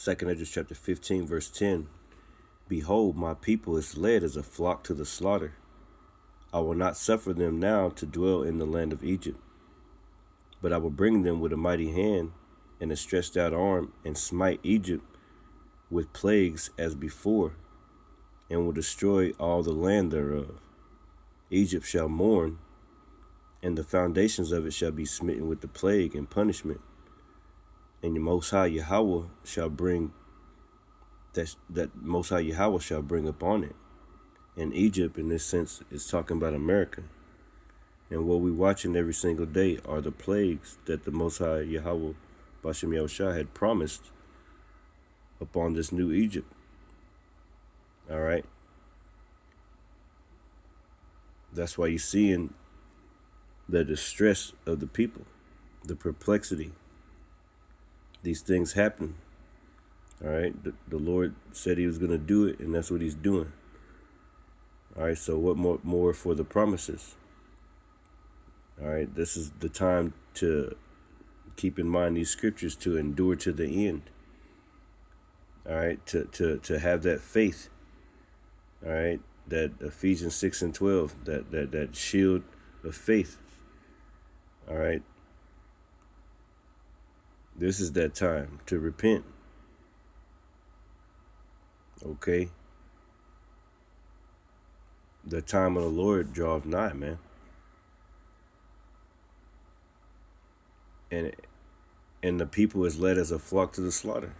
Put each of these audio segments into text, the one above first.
2 Esdras chapter 15, verse 10. Behold, my people is led as a flock to the slaughter. I will not suffer them now to dwell in the land of Egypt, but I will bring them with a mighty hand and a stretched out arm, and smite Egypt with plagues as before, and will destroy all the land thereof. Egypt shall mourn, and the foundations of it shall be smitten with the plague and punishment. And the Most High Yahweh shall bring that Most High Yahweh shall bring upon it. And Egypt, in this sense, is talking about America. And what we watching every single day are the plagues that the Most High Yahweh Bashem Yahushua had promised upon this new Egypt. All right. That's why you're seeing the distress of the people, the perplexity. These things happen. All right. The Lord said he was going to do it, and that's what he's doing. All right. So what more for the promises? All right. This is the time to keep in mind these scriptures, to endure to the end. All right. To have that faith. All right. That Ephesians 6 and 12, that shield of faith. All right. This is that time to repent. Okay. The time of the Lord draweth nigh, man. And the people is led as a flock to the slaughter.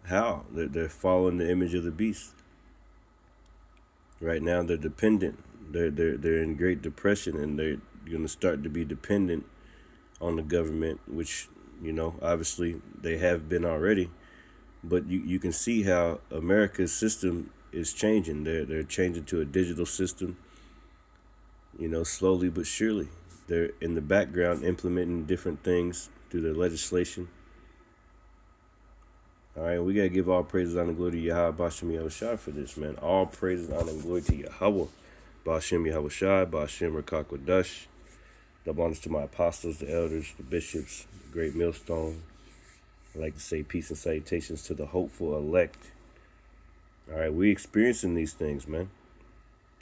How? They're following the image of the beast. Right now they're dependent. They're in great depression, and they're going to start to be dependent on the government, which, you know, obviously they have been already. But you can see how America's system is changing. They're changing to a digital system, you know, slowly but surely. They're in the background implementing different things through their legislation. All right, we got to give all praises, honor, and glory to Yahweh Bashem Yahushua for this, man. All praises, honor, and glory to Yahweh Bashem Yahushua, Bashem Rakakwadash. Double honors to my apostles, the elders, the bishops, the great millstone. I like to say peace and salutations to the hopeful elect. All right, we experiencing these things, man.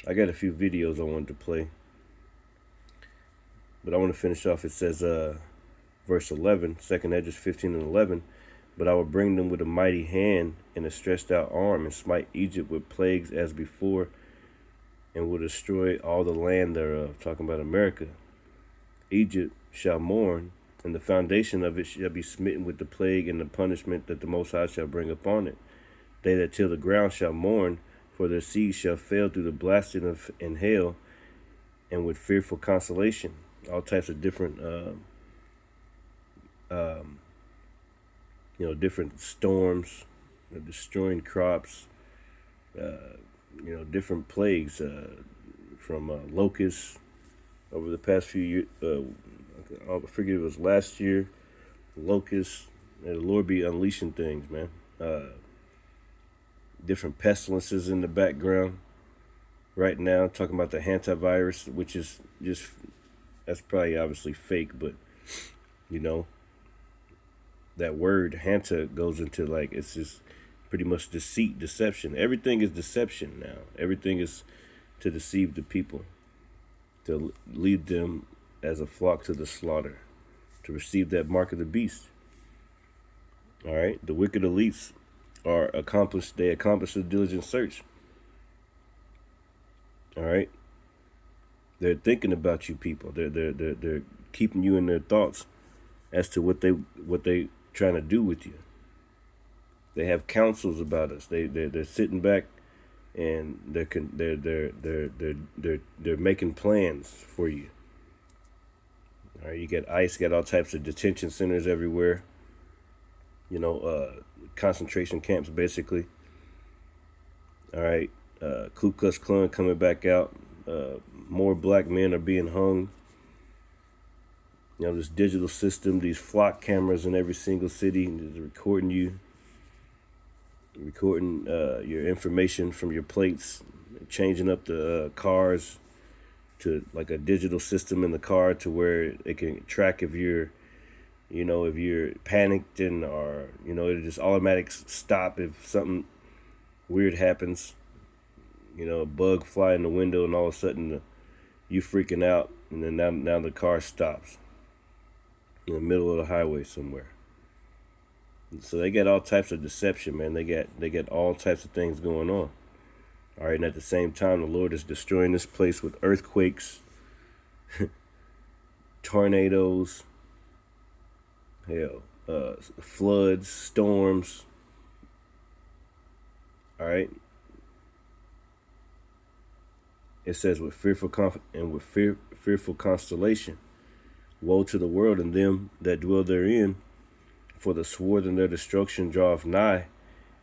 I got a few videos I wanted to play, but I want to finish off. It says, verse 11, 2 Esdras 15 and 11, but I will bring them with a mighty hand and a stretched out arm, and smite Egypt with plagues as before, and will destroy all the land thereof. Talking about America. Egypt shall mourn, and the foundation of it shall be smitten with the plague and the punishment that the Most High shall bring upon it. They that till the ground shall mourn, for their seeds shall fail through the blasting of and hail, and with fearful consolation. All types of different, different storms, destroying crops, different plagues from locusts over the past few years. I forget it was last year, locusts. May the Lord be unleashing things, man. Different pestilences in the background right now. Talking about the hantavirus, which is just, that's probably obviously fake, but you know, that word hanta goes into, like, it's just pretty much deceit, deception. Everything is deception now. Everything is to deceive the people, to lead them as a flock to the slaughter, to receive that mark of the beast. All right, the wicked elites are accomplished. They accomplish a diligent search. All right, they're thinking about you people. They're keeping you in their thoughts as to what they trying to do with you. They have counsels about us. They're sitting back, and they're making plans for you. All right, you got ICE, got all types of detention centers everywhere. You know, concentration camps, basically. All right, Ku Klux Klan coming back out. More black men are being hung. You know, this digital system, these flock cameras in every single city, recording you, recording your information from your plates, changing up the cars to like a digital system in the car to where it can track if you're You know, if you're panicked and or it'll just automatic stop if something weird happens. You know, a bug fly in the window and all of a sudden you freaking out, and then now the car stops in the middle of the highway somewhere. So they got all types of deception, man. They got all types of things going on. All right, and at the same time, the Lord is destroying this place with earthquakes, tornadoes, hell, floods, storms. All right. It says with fearful constellation, woe to the world and them that dwell therein, for the sword in their destruction draweth nigh,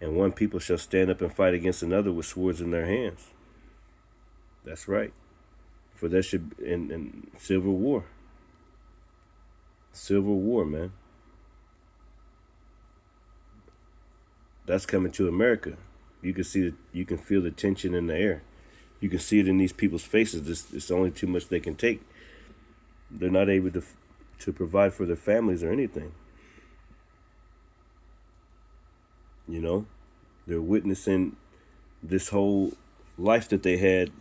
and one people shall stand up and fight against another with swords in their hands. That's right. For that should in civil war. Civil war, man. That's coming to America. You can feel the tension in the air. You can see it in these people's faces. It's only too much they can take. They're not able to provide for their families or anything. You know, they're witnessing this whole life that they had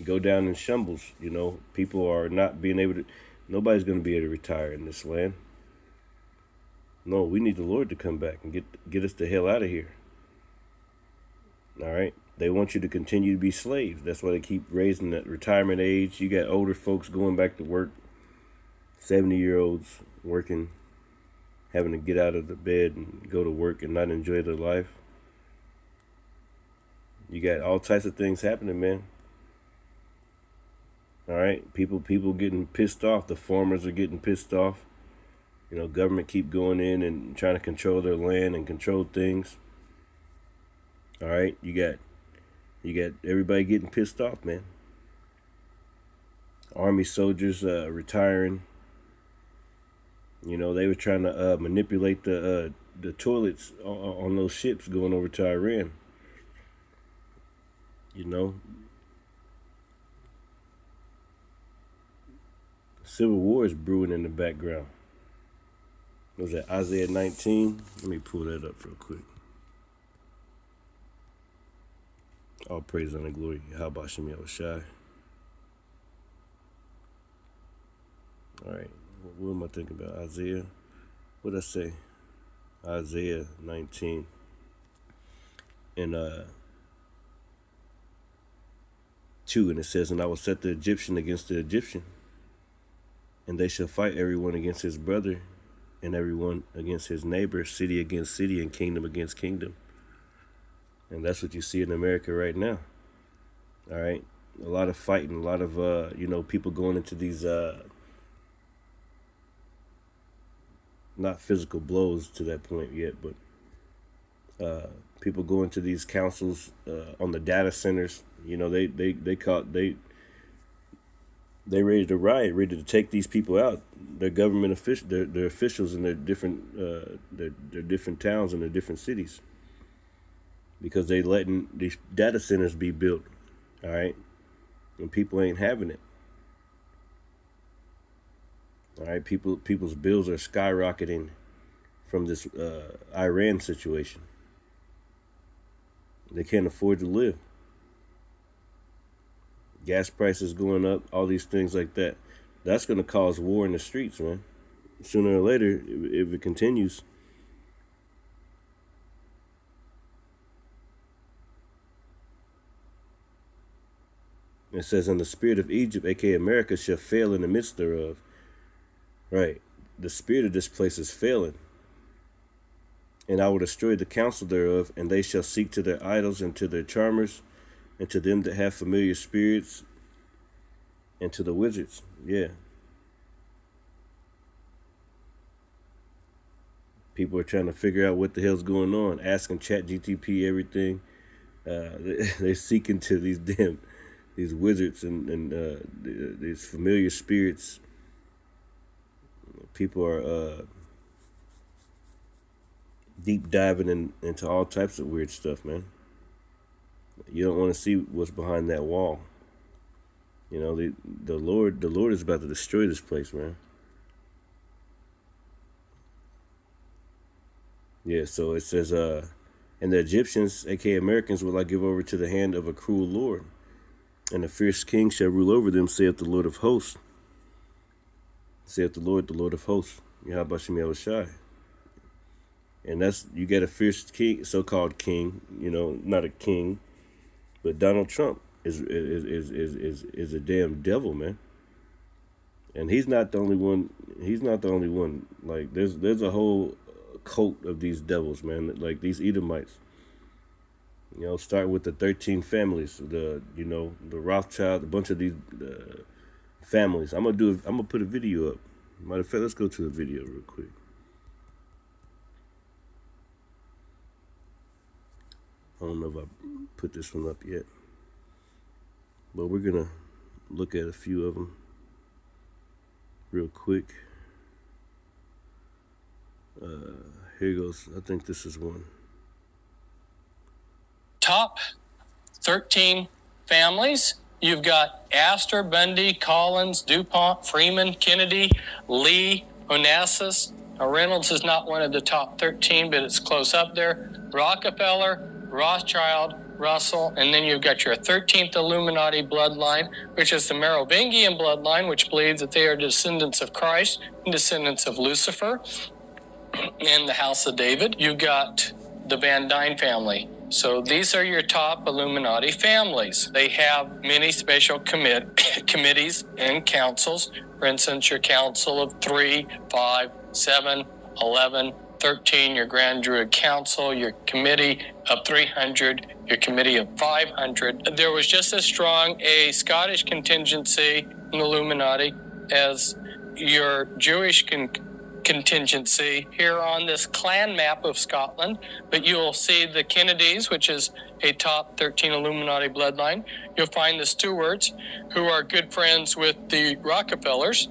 go down in shambles. You know, people are not being able to. Nobody's going to be able to retire in this land. No, we need the Lord to come back and get us the hell out of here. All right. They want you to continue to be slaves. That's why they keep raising that retirement age. You got older folks going back to work, 70-year-olds working, having to get out of the bed and go to work and not enjoy their life. You got all types of things happening, man. All right, people getting pissed off. The farmers are getting pissed off. You know, government keep going in and trying to control their land and control things. All right, you got everybody getting pissed off, man. Army soldiers retiring. You know, they were trying to manipulate the toilets on those ships going over to Iran. You know, civil war is brewing in the background. What was that, Isaiah 19? Let me pull that up real quick. All praise and glory. How about Shem Yahushai? All right. What am I thinking about? Isaiah? What did I say? Isaiah 19. And 2, and it says, and I will set the Egyptian against the Egyptian, and they shall fight everyone against his brother, and everyone against his neighbor, city against city, and kingdom against kingdom. And that's what you see in America right now. All right. A lot of fighting, a lot of, people going into these, not physical blows to that point yet, but people go into these councils on the data centers. You know, they ready to riot, ready to take these people out. Their government officials, their officials in their different towns and their different cities, because they letting these data centers be built. All right, and people ain't having it. All right, people's bills are skyrocketing from this Iran situation. They can't afford to live. Gas prices going up, all these things like that. That's going to cause war in the streets, man. Sooner or later, if it continues. It says, and the spirit of Egypt, aka America, shall fail in the midst thereof. Right. The spirit of this place is failing. And I will destroy the counsel thereof, and they shall seek to their idols and to their charmers, and to them that have familiar spirits, and to the wizards. Yeah. People are trying to figure out what the hell's going on, asking ChatGPT everything. They're seeking to these wizards and these familiar spirits. People are deep diving into all types of weird stuff, man. You don't want to see what's behind that wall. You know, the Lord is about to destroy this place, man. Yeah, so it says, and the Egyptians, aka Americans, will I give over to the hand of a cruel lord, and a fierce king shall rule over them, saith the Lord of hosts. Saith the Lord of hosts. Yahweh Shem Yahushai. And that's, you got a fierce king, so-called king, you know, not a king, but Donald Trump is a damn devil, man. And he's not the only one. He's not the only one. Like there's a whole cult of these devils, man. Like these Edomites. You know, start with the 13 families, the Rothschild, a bunch of these families. I'm gonna put a video up. Matter of fact, let's go to the video real quick. I don't know if I put this one up yet, but we're gonna look at a few of them real quick. Here goes. I think this is one. Top 13 families. You've got Astor, Bundy, Collins, DuPont, Freeman, Kennedy, Lee, Onassis. Reynolds is not one of the top 13, but it's close up there. Rockefeller, Rothschild, Russell, and then you've got your 13th Illuminati bloodline, which is the Merovingian bloodline, which believes that they are descendants of Christ and descendants of Lucifer and the House of David. You've got the Van Dyne family. So these are your top Illuminati families. They have many special committees and councils. For instance, your Council of 3, 5, 7, 11, 13, your Grand Druid Council, your Committee of 300, your Committee of 500. There was just as strong a Scottish contingency in the Illuminati as your Jewish contingency here on this clan map of Scotland, but you'll see the Kennedys, which is a top 13 Illuminati bloodline. You'll find the Stewarts, who are good friends with the Rockefellers.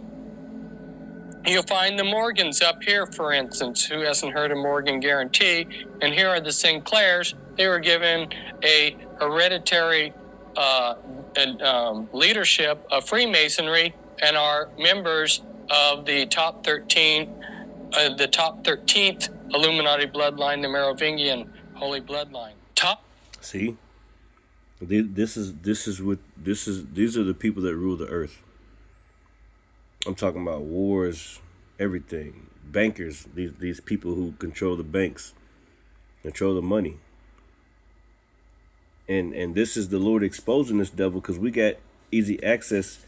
You'll find the Morgans up here, for instance. Who hasn't heard of Morgan Guarantee? And here are the Sinclairs. They were given a hereditary leadership of Freemasonry and are members of the top 13, the top 13th Illuminati bloodline, the Merovingian Holy Bloodline. See, these are the people that rule the earth. I'm talking about wars, everything, bankers. These people who control the banks, control the money. And this is the Lord exposing this devil, because we got easy access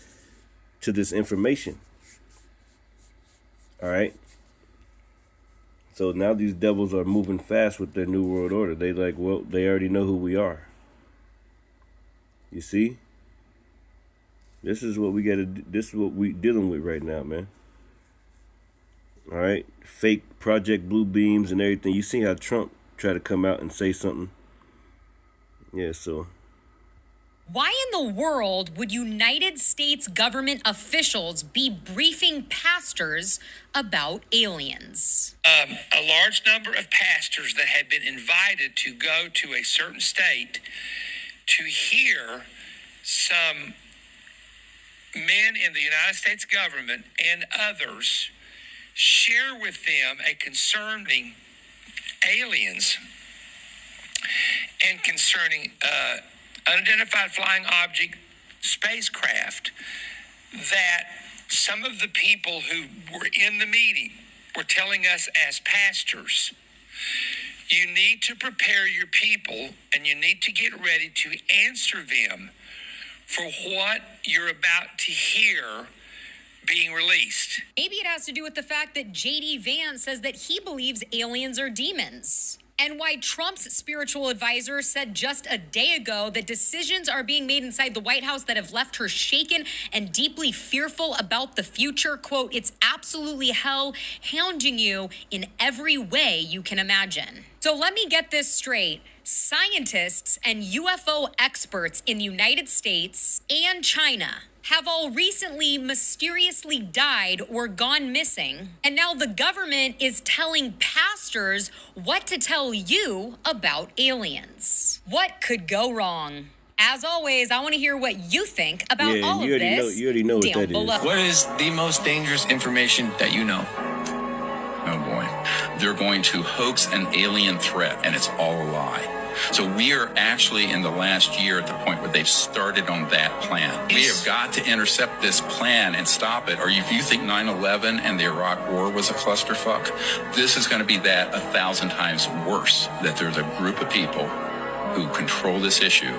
to this information. All right. So now these devils are moving fast with their new world order. They they already know who we are. You see? This is what we this is what we dealing with right now, man. All right. Fake Project Blue Beams and everything. You see how Trump tried to come out and say something? Yeah, so. Why in the world would United States government officials be briefing pastors about aliens? A large number of pastors that had been invited to go to a certain state to hear some men in the United States government and others share with them a concerning aliens and concerning unidentified flying object spacecraft, that some of the people who were in the meeting were telling us as pastors, you need to prepare your people and you need to get ready to answer them for what you're about to hear being released. Maybe it has to do with the fact that J.D. Vance says that he believes aliens are demons. And why Trump's spiritual advisor said just a day ago that decisions are being made inside the White House that have left her shaken and deeply fearful about the future. Quote, it's absolutely hell hounding you in every way you can imagine. So let me get this straight. Scientists and UFO experts in the United States and China have all recently mysteriously died or gone missing. And now the government is telling pastors what to tell you about aliens. What could go wrong? As always, I want to hear what you think about all of this. You already know what that below. is. What is the most dangerous information that you know? oh boy, they're going to hoax an alien threat, and it's all a lie. So we are actually in the last year at the point where they've started on that plan. We have got to intercept this plan and stop it. Or if you think 9/11 and the Iraq War was a clusterfuck, this is going to be that 1,000 times worse. That there's a group of people who control this issue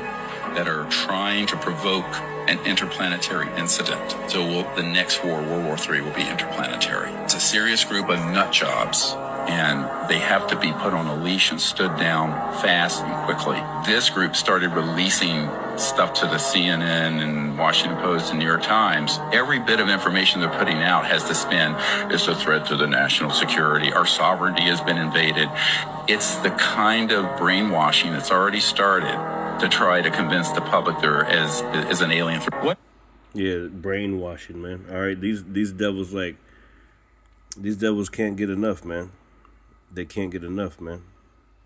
that are trying to provoke an interplanetary incident. So the next war, World War III, will be interplanetary. It's a serious group of nut jobs, and they have to be put on a leash and stood down fast and quickly. This group started releasing stuff to the CNN and Washington Post and New York Times. Every bit of information they're putting out has the spin. It's a threat to the national security. Our sovereignty has been invaded. It's the kind of brainwashing that's already started to try to convince the public there is an alien threat. What? Yeah, brainwashing, man. All right, these devils can't get enough, man. They can't get enough, man.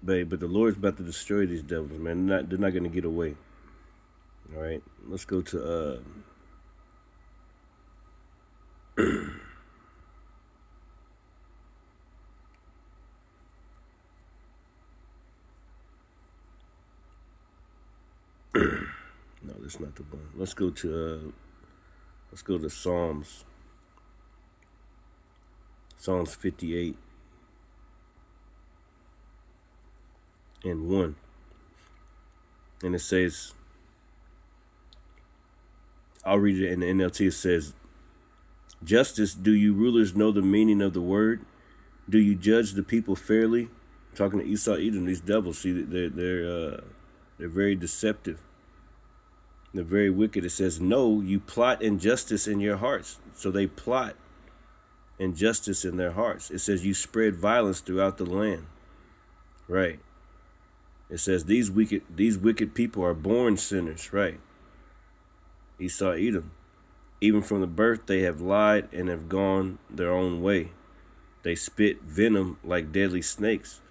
But the Lord's about to destroy these devils, man. They're not going to get away. All right, let's go to no, that's not the one. Let's go to Psalms 58 and 1. And it says, I'll read it in the NLT. It says, "Justice, do you rulers know the meaning of the word? Do you judge the people fairly?" I'm talking to Esau, Edom, these devils. See, they're very deceptive. They're very wicked. It says, "No, you plot injustice in your hearts." So they plot injustice in their hearts. It says, "You spread violence throughout the land." Right. It says, these wicked people are born sinners. Right. Esau, Edom. Even from the birth they have lied and have gone their own way. They spit venom like deadly snakes.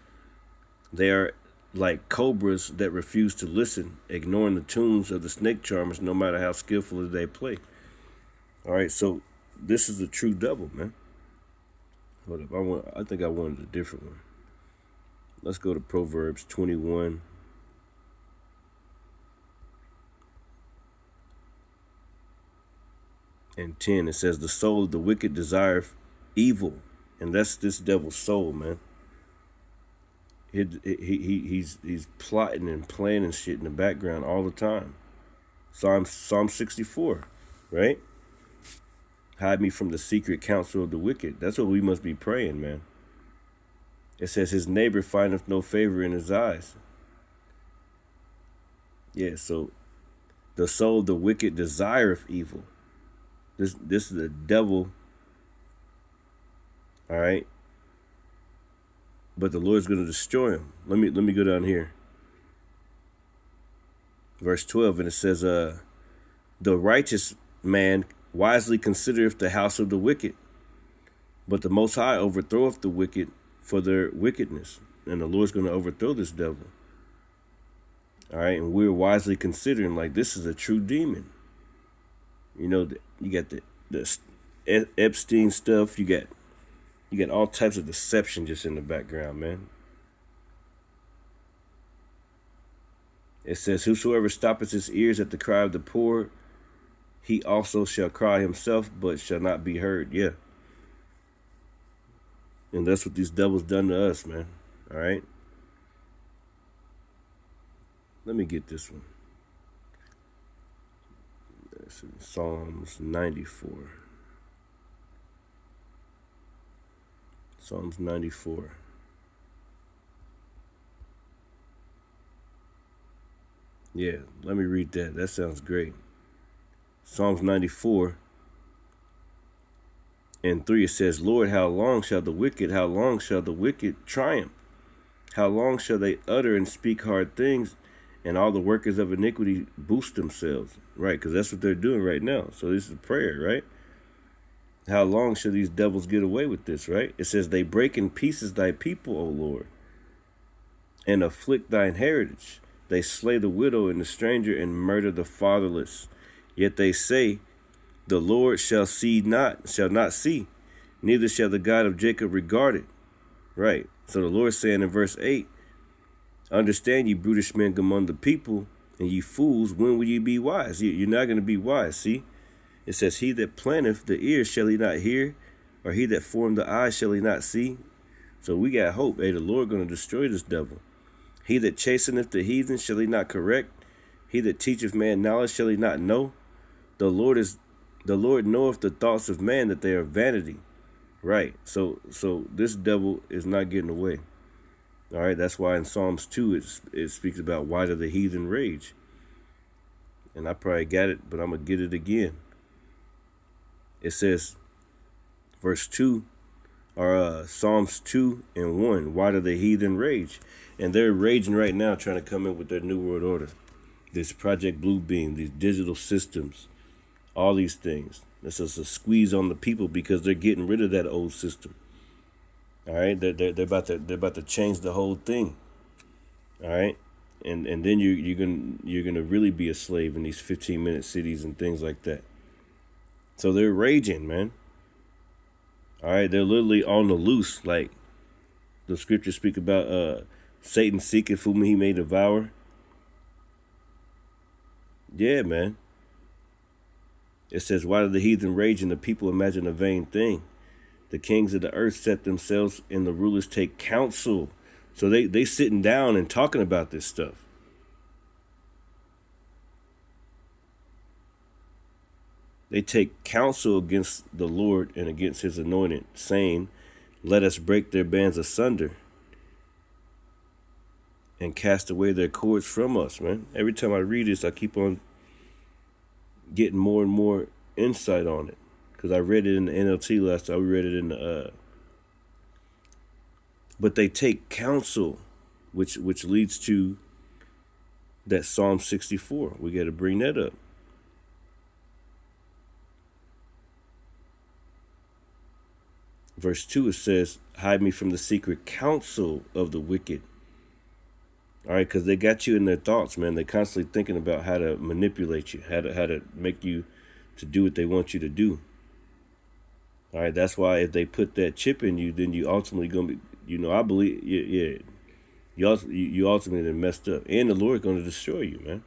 They are like cobras that refuse to listen, ignoring the tunes of the snake charmers, no matter how skillfully they play. All right, so this is a true devil, man. Hold up, I think I wanted a different one. Let's go to Proverbs 21. And 10, it says, "The soul of the wicked desireth evil," and that's this devil's soul, man. He's plotting and planning shit in the background all the time. Psalm 64, right? "Hide me from the secret counsel of the wicked." That's what we must be praying, man. It says, "His neighbor findeth no favor in his eyes." Yeah, so the soul of the wicked desireth evil. This is the devil, all right? But the Lord's going to destroy him. Let me go down here. Verse 12, and it says, "The righteous man wisely considereth the house of the wicked, but the Most High overthroweth the wicked for their wickedness." And the Lord's going to overthrow this devil. All right, and we're wisely considering, like, this is a true demon. You know, you got the Epstein stuff. You got all types of deception just in the background, man. It says, "Whosoever stoppeth his ears at the cry of the poor, he also shall cry himself, but shall not be heard." Yeah. And that's what these devils done to us, man. All right. Let me get this one. That's in Psalms 94. Psalms 94. Yeah, let me read that. That sounds great. Psalms 94 and 3, it says, "Lord, how long shall the wicked triumph? How long shall they utter and speak hard things, and all the workers of iniquity boost themselves?" Right, because that's what they're doing right now. So this is prayer, right? How long shall these devils get away with this, right? It says, "They break in pieces thy people, O Lord, and afflict thine heritage. They slay the widow and the stranger and murder the fatherless. Yet they say, the Lord shall not see, neither shall the God of Jacob regard it. Right. So the Lord saying in verse 8, understand ye brutish men among the people, and ye fools, when will ye be wise? You're not going to be wise, see? It says, he that planteth the ear, shall he not hear? Or he that formed the eye, shall he not see? So we got hope. Hey, the Lord going to destroy this devil. He that chasteneth the heathen, shall he not correct? He that teacheth man knowledge, shall he not know? The Lord knoweth the thoughts of man, that they are vanity. Right. So this devil is not getting away. All right. That's why in Psalms 2 it speaks about why do the heathen rage. And I probably got it, but I'm gonna get it again. It says, verse 2, or Psalms 2 and 1. Why do the heathen rage? And they're raging right now, trying to come in with their new world order. This Project Bluebeam, these digital systems, all these things. This is a squeeze on the people because they're getting rid of that old system. All right, they're about to change the whole thing. All right, and then you're gonna really be a slave in these 15-minute cities and things like that. So they're raging, man. All right, they're literally on the loose, like the scriptures speak about. Satan seeketh whom he may devour. Yeah, man. It says, why do the heathen rage and the people imagine a vain thing? The kings of the earth set themselves and the rulers take counsel. So they sitting down and talking about this stuff. They take counsel against the Lord and against his anointed, saying, let us break their bands asunder and cast away their cords from us, man. Every time I read this, I keep on getting more and more insight on it. Because I read it in the NLT last time. We read it in the... But they take counsel, which leads to that Psalm 64. We got to bring that up. Verse 2, it says, hide me from the secret counsel of the wicked. All right, because they got you in their thoughts, man. They're constantly thinking about how to manipulate you, how to make you to do what they want you to do. All right, that's why if they put that chip in you, then you ultimately gonna be, I believe, you ultimately messed up, and the Lord gonna destroy you, man.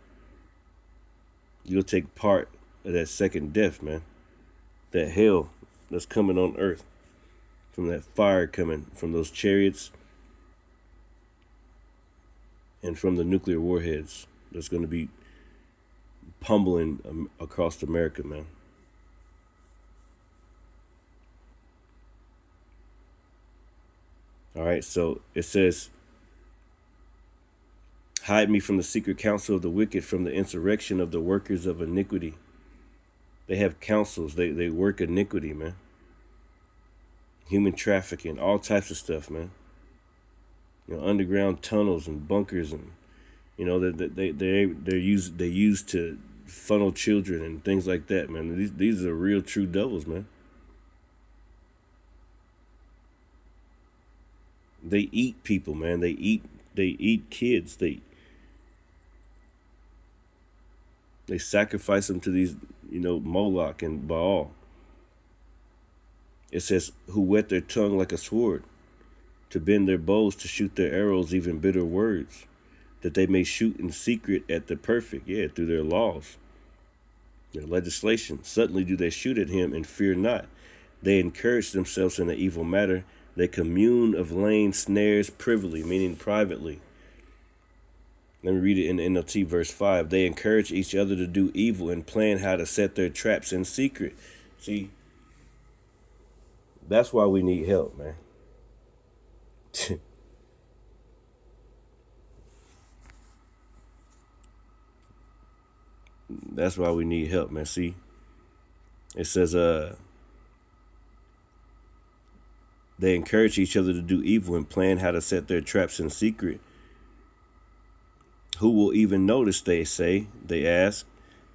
You'll take part of that second death, man. That hell that's coming on earth, from that fire coming from those chariots. And from the nuclear warheads that's going to be pummeling across America, man. All right, so it says, hide me from the secret counsel of the wicked, from the insurrection of the workers of iniquity. They have counsels. They work iniquity, man. Human trafficking, all types of stuff, man. Underground tunnels and bunkers, and they're used to funnel children and things like that, man. These are real true devils, man. They eat people, man. They eat kids. They sacrifice them to these, Moloch and Baal. It says, who whet their tongue like a sword, to bend their bows, to shoot their arrows, even bitter words, that they may shoot in secret at the perfect, through their laws, their legislation. Suddenly do they shoot at him and fear not. They encourage themselves in an evil matter. They commune of laying snares privily, meaning privately. Let me read it in the NLT, verse 5. They encourage each other to do evil and plan how to set their traps in secret. See, that's why we need help, man. That's why we need help, man. See, it says, they encourage each other to do evil and plan how to set their traps in secret. Who will even notice, they ask.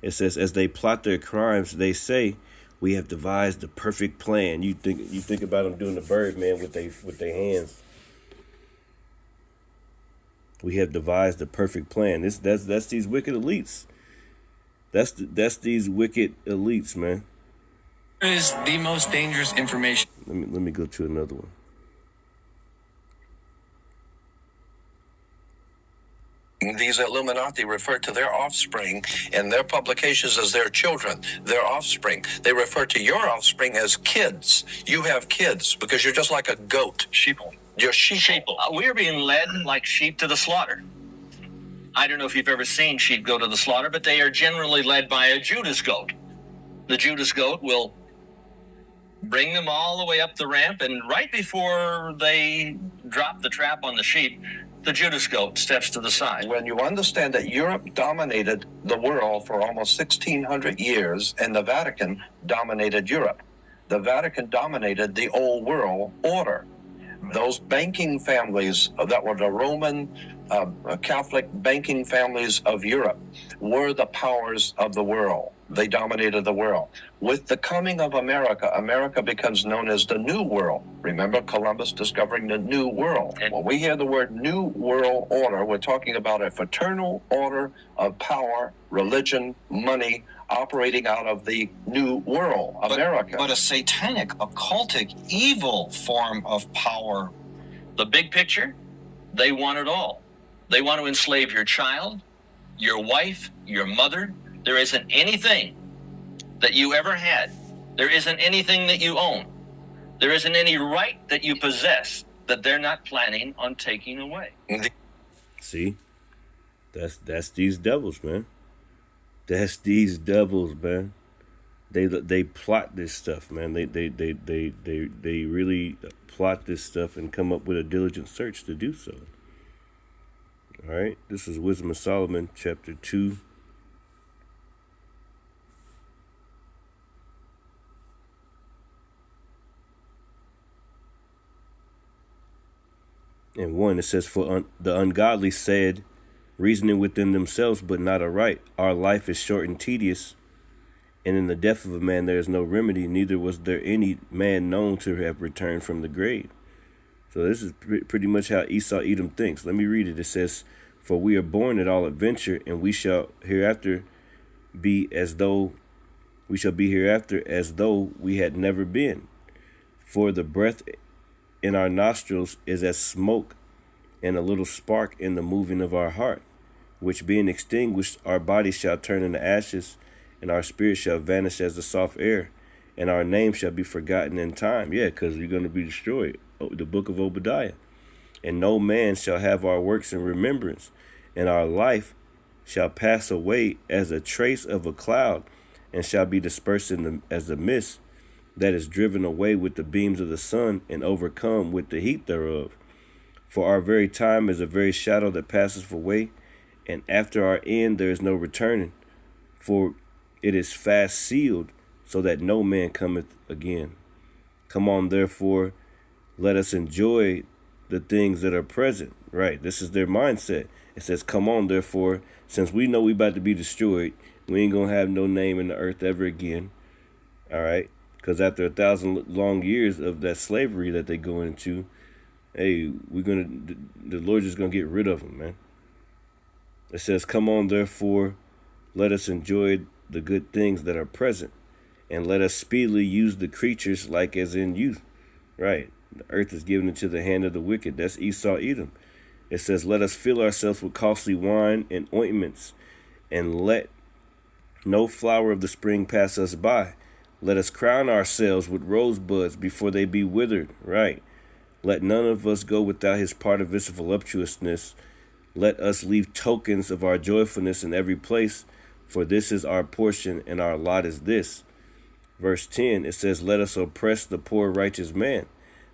It says, as they plot their crimes, they say, we have devised the perfect plan. You think about them doing the Birdman with their hands. We have devised the perfect plan. That's these wicked elites. That's these wicked elites, man. Is the most dangerous information. Let me go to another one. These Illuminati refer to their offspring in their publications as their children, their offspring. They refer to your offspring as kids. You have kids because you're just like a goat. Sheeple. You're sheeple. We're being led like sheep to the slaughter. I don't know if you've ever seen sheep go to the slaughter, but they are generally led by a Judas goat. The Judas goat will bring them all the way up the ramp, and right before they drop the trap on the sheep, the Judas goat steps to the side. When you understand that Europe dominated the world for almost 1,600 years and the Vatican dominated Europe, the Vatican dominated the old world order. Those banking families that were the Roman Catholic banking families of Europe were the powers of the world. They dominated the world. With the coming of America, America becomes known as the New World. Remember Columbus discovering the New World? When we hear the word New World Order, we're talking about a fraternal order of power, religion, money, operating out of the New World, America. But a satanic, occultic, evil form of power. The big picture, they want it all. They want to enslave your child, your wife, your mother. There isn't anything that you ever had. There isn't anything that you own. There isn't any right that you possess that they're not planning on taking away. See, that's these devils, man. That's these devils, man. They plot this stuff, man. They really plot this stuff and come up with a diligent search to do so. All right, this is Wisdom of Solomon, chapter 2. And 1, it says, for the ungodly said, reasoning within themselves, but not aright, our life is short and tedious, and in the death of a man there is no remedy, neither was there any man known to have returned from the grave. So this is pretty much how Esau Edom thinks. Let me read it. It says, for we are born at all adventure, and we shall hereafter be as though we had never been. For the breath in our nostrils is as smoke, and a little spark in the moving of our heart, which being extinguished, our body shall turn into ashes, and our spirit shall vanish as the soft air, and our name shall be forgotten in time. Yeah, because you're going to be destroyed. The book of Obadiah. And no man shall have our works in remembrance, and our life shall pass away as a trace of a cloud, and shall be dispersed as a mist that is driven away with the beams of the sun, and overcome with the heat thereof. For our very time is a very shadow that passeth away, and after our end there is no returning. For it is fast sealed, so that no man cometh again. Come on, therefore, let us enjoy the things that are present. Right, this is their mindset. It says, come on, therefore, since we know we about to be destroyed, we ain't going to have no name in the earth ever again. All right, because after 1,000 long years of that slavery that they go into, hey, the Lord is going to get rid of them, man. It says, come on, therefore, let us enjoy the good things that are present, and let us speedily use the creatures like as in youth. Right. The earth is given into the hand of the wicked. That's Esau Edom. It says, let us fill ourselves with costly wine and ointments, and let no flower of the spring pass us by. Let us crown ourselves with rosebuds before they be withered. Right. Let none of us go without his part of his voluptuousness. Let us leave tokens of our joyfulness in every place, for this is our portion, and our lot is this. Verse 10, it says, let us oppress the poor righteous man.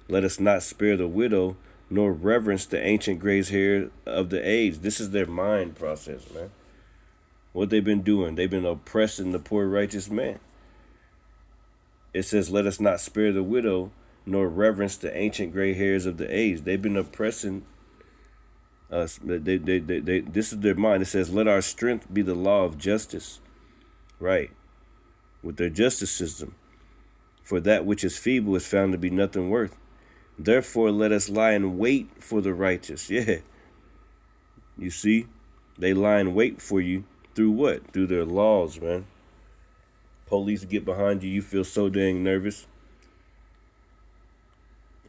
Let us not spare the widow, nor reverence the ancient gray hair of the age. This is their mind process, man. What they've been doing, they've been oppressing the poor righteous man. It says, let us not spare the widow, nor reverence the ancient gray hairs of the age. They've been oppressing us. This is their mind. It says, let our strength be the law of justice. Right. With their justice system. For that which is feeble is found to be nothing worth. Therefore, let us lie in wait for the righteous. Yeah. You see, they lie in wait for you through what? Through their laws, man. Police get behind you. You feel so dang nervous.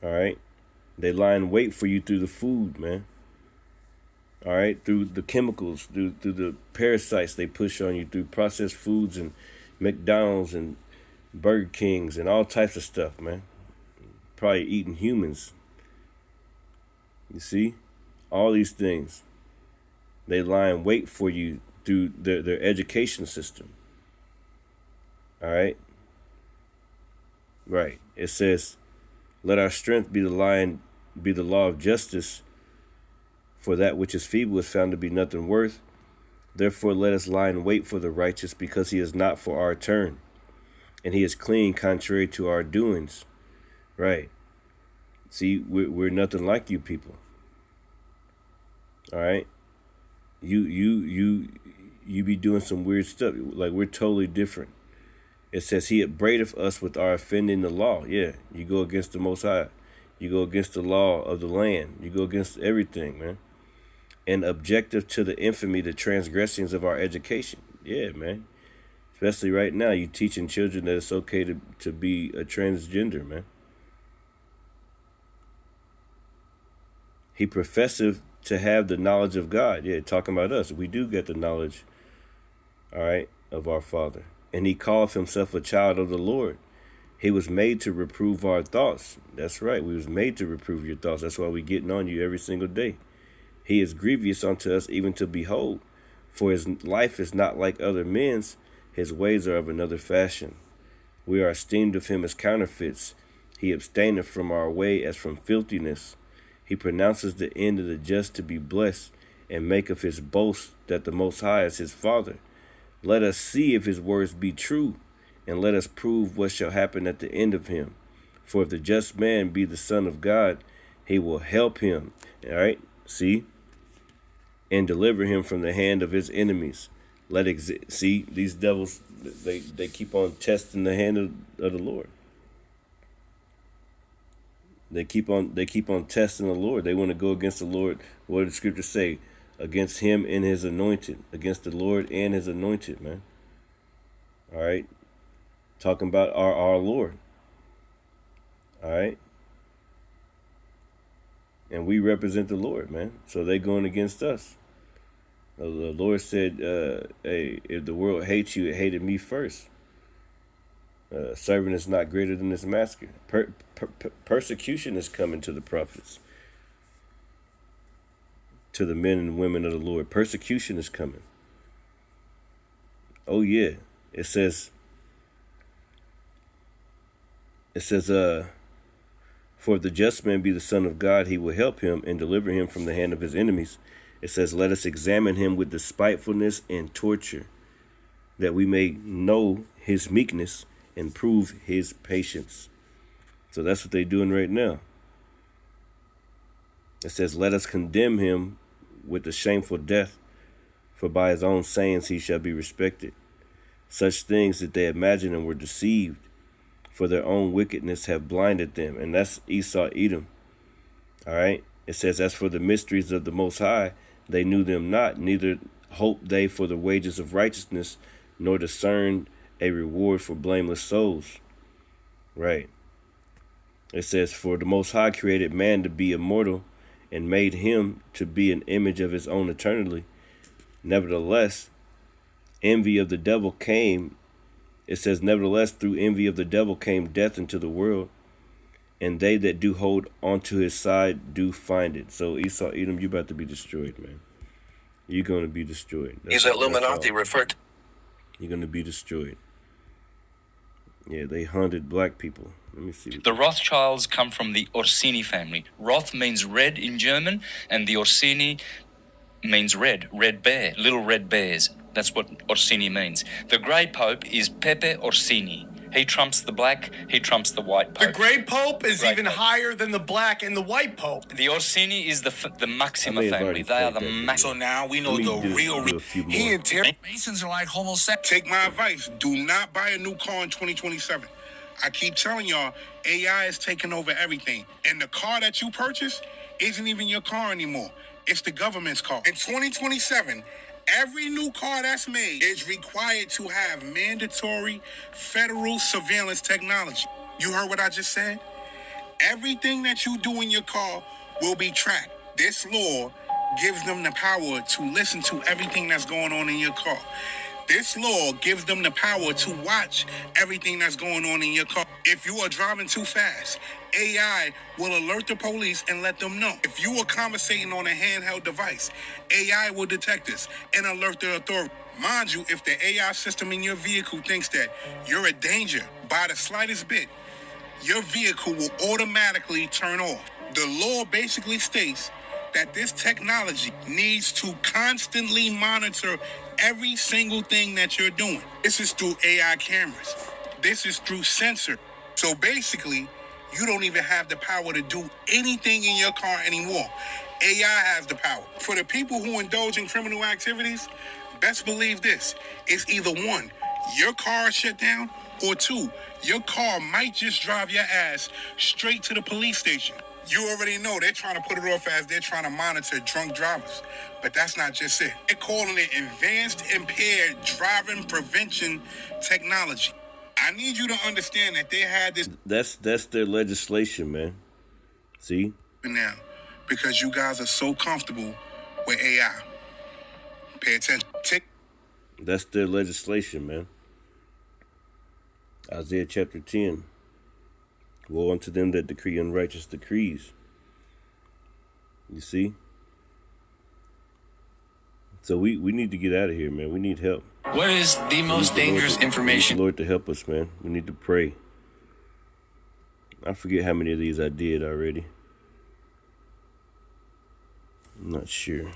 All right. They lie in wait for you through the food, man. All right, through the chemicals, through the parasites they push on you, through processed foods and McDonald's and Burger Kings and all types of stuff, man. Probably eating humans. You see? All these things. They lie in wait for you through their education system. All right? Right. It says, let our strength be the law of justice, for that which is feeble is found to be nothing worth. Therefore let us lie in wait for the righteous, because he is not for our turn, and he is clean contrary to our doings. Right. See, we're nothing like you people. All right. You be doing some weird stuff. Like, we're totally different. It says he upbraideth us with our offending the law. Yeah, you go against the Most High. You go against the law of the land. You go against everything, man. And objective to the infamy, the transgressions of our education. Yeah, man. Especially right now, you teaching children that it's okay to be a transgender, man. He professeth to have the knowledge of God. Yeah, talking about us. We do get the knowledge, all right, of our Father. And he calleth himself a child of the Lord. He was made to reprove our thoughts. That's right. We was made to reprove your thoughts. That's why we getting on you every single day. He is grievous unto us even to behold. For his life is not like other men's. His ways are of another fashion. We are esteemed of him as counterfeits. He abstaineth from our way as from filthiness. He pronounces the end of the just to be blessed, and maketh his boast that the Most High is his Father. Let us see if his words be true, and let us prove what shall happen at the end of him. For if the just man be the Son of God, he will help him. All right, see? And deliver him from the hand of his enemies. See, these devils, they keep on testing the hand of the Lord. They keep on testing the Lord. They want to go against the Lord. What did the scripture say? Against him and his anointed. Against the Lord and his anointed, man. All right. Talking about our Lord. All right. And we represent the Lord, man. So they're going against us. The Lord said, hey, if the world hates you, it hated me first. Servant is not greater than his master. Persecution is coming to the prophets, to the men and women of the Lord. Persecution is coming. Oh yeah. It says, for if the just man be the Son of God, he will help him and deliver him from the hand of his enemies. It says, let us examine him with despitefulness and torture, that we may know his meekness and prove his patience. So that's what they're doing right now. It says, let us condemn him with the shameful death, for by his own sayings he shall be respected. Such things that they imagined and were deceived, for their own wickedness have blinded them. And that's Esau, Edom. All right. It says, as for the mysteries of the Most High, they knew them not, neither hoped they for the wages of righteousness, nor discerned a reward for blameless souls. Right. It says, for the Most High created man to be immortal, and made him to be an image of his own eternally. Nevertheless, envy of the devil came. It says, nevertheless, through envy of the devil came death into the world, and they that do hold onto his side do find it. So Esau, Edom, you about to be destroyed, man. You're going to be destroyed. These Illuminati referred to. You're going to be destroyed. Yeah, they hunted black people. Let me see. The Rothschilds come from the Orsini family. Roth means red in German, and the Orsini means red bear, little red bears. That's what Orsini means. The Grey Pope is Pepe Orsini. He trumps the black, he trumps the white Pope. The Grey Pope is even higher than the black and the white Pope. The Orsini is the Maxima family. They are the Maxima. So now we know the real. He and Terry Masons are like homosexuals. Take my advice. Do not buy a new car in 2027. I keep telling y'all, AI is taking over everything. And the car that you purchase isn't even your car anymore. It's the government's car. In 2027, every new car that's made is required to have mandatory federal surveillance technology. You heard what I just said? Everything that you do in your car will be tracked. This law gives them the power to listen to everything that's going on in your car. This law gives them the power to watch everything that's going on in your car. If you are driving too fast, AI will alert the police and let them know. If you are conversating on a handheld device, AI will detect this and alert the authority. Mind you, if the AI system in your vehicle thinks that you're a danger by the slightest bit, your vehicle will automatically turn off. The law basically states that this technology needs to constantly monitor every single thing that you're doing. This is through AI cameras. This is through sensor. So basically, you don't even have the power to do anything in your car anymore. AI has the power. For the people who indulge in criminal activities, best believe this. It's either one, your car is shut down, or two, your car might just drive your ass straight to the police station. You already know they're trying to put it off as they're trying to monitor drunk drivers. But that's not just it. They're calling it advanced impaired driving prevention technology. I need you to understand that they had this. That's their legislation, man. See? Now, because you guys are so comfortable with AI. Pay attention. That's their legislation, man. Isaiah chapter 10. Woe unto them that decree unrighteous decrees. You see? So we need to get out of here, man. We need help. What is the most dangerous information? We need the Lord to help us, man. We need to pray. I forget how many of these I did already. I'm not sure.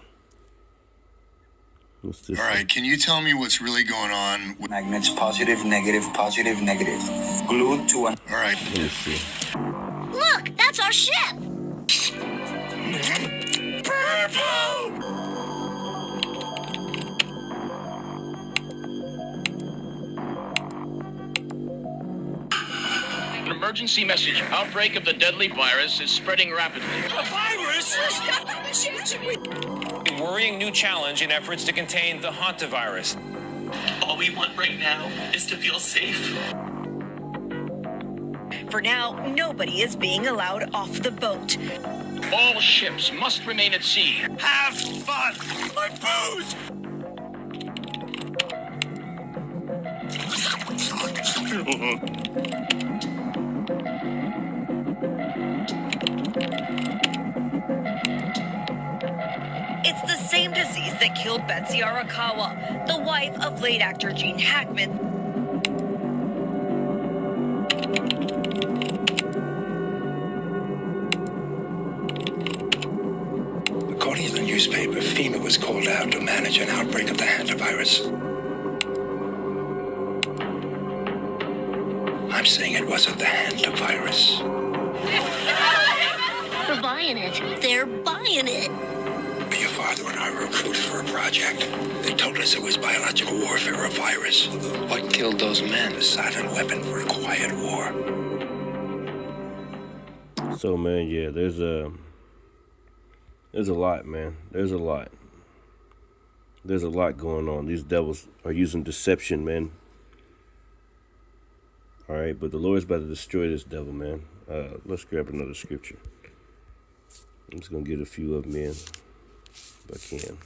What's this? All right, can you tell me what's really going on with magnets? Positive, negative, positive, negative. Glued to an. All right. Let me see. Look, that's our ship. Purple! An emergency message. Outbreak of the deadly virus is spreading rapidly. A virus? A worrying new challenge in efforts to contain the hantavirus. All we want right now is to feel safe. For now, nobody is being allowed off the boat. All ships must remain at sea. Have fun! My booze! It's the same disease that killed Betsy Arakawa, the wife of late actor Gene Hackman. According to the newspaper, FEMA was called out to manage an outbreak of the hantavirus. I'm saying it wasn't the hantavirus. They're buying it. They're buying it. Your father and I were recruited for a project. They told us it was biological warfare, a virus. What killed those men? A silent weapon for a quiet war. So, man, yeah, there's a lot, man. There's a lot. There's a lot going on. These devils are using deception, man. All right, but the Lord's about to destroy this devil, man. Let's grab another scripture. I'm just going to get a few of them in if I can.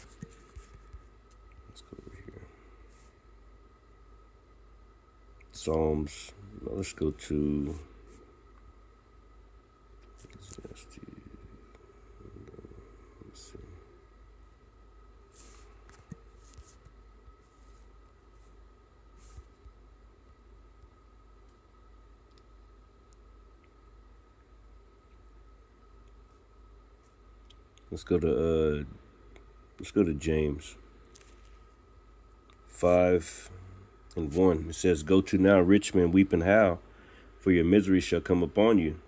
Let's go over here. Psalms. No, let's go to... Let's see. Let's go to James 5:1. It says, "Go to now, rich men, weep and howl, for your misery shall come upon you.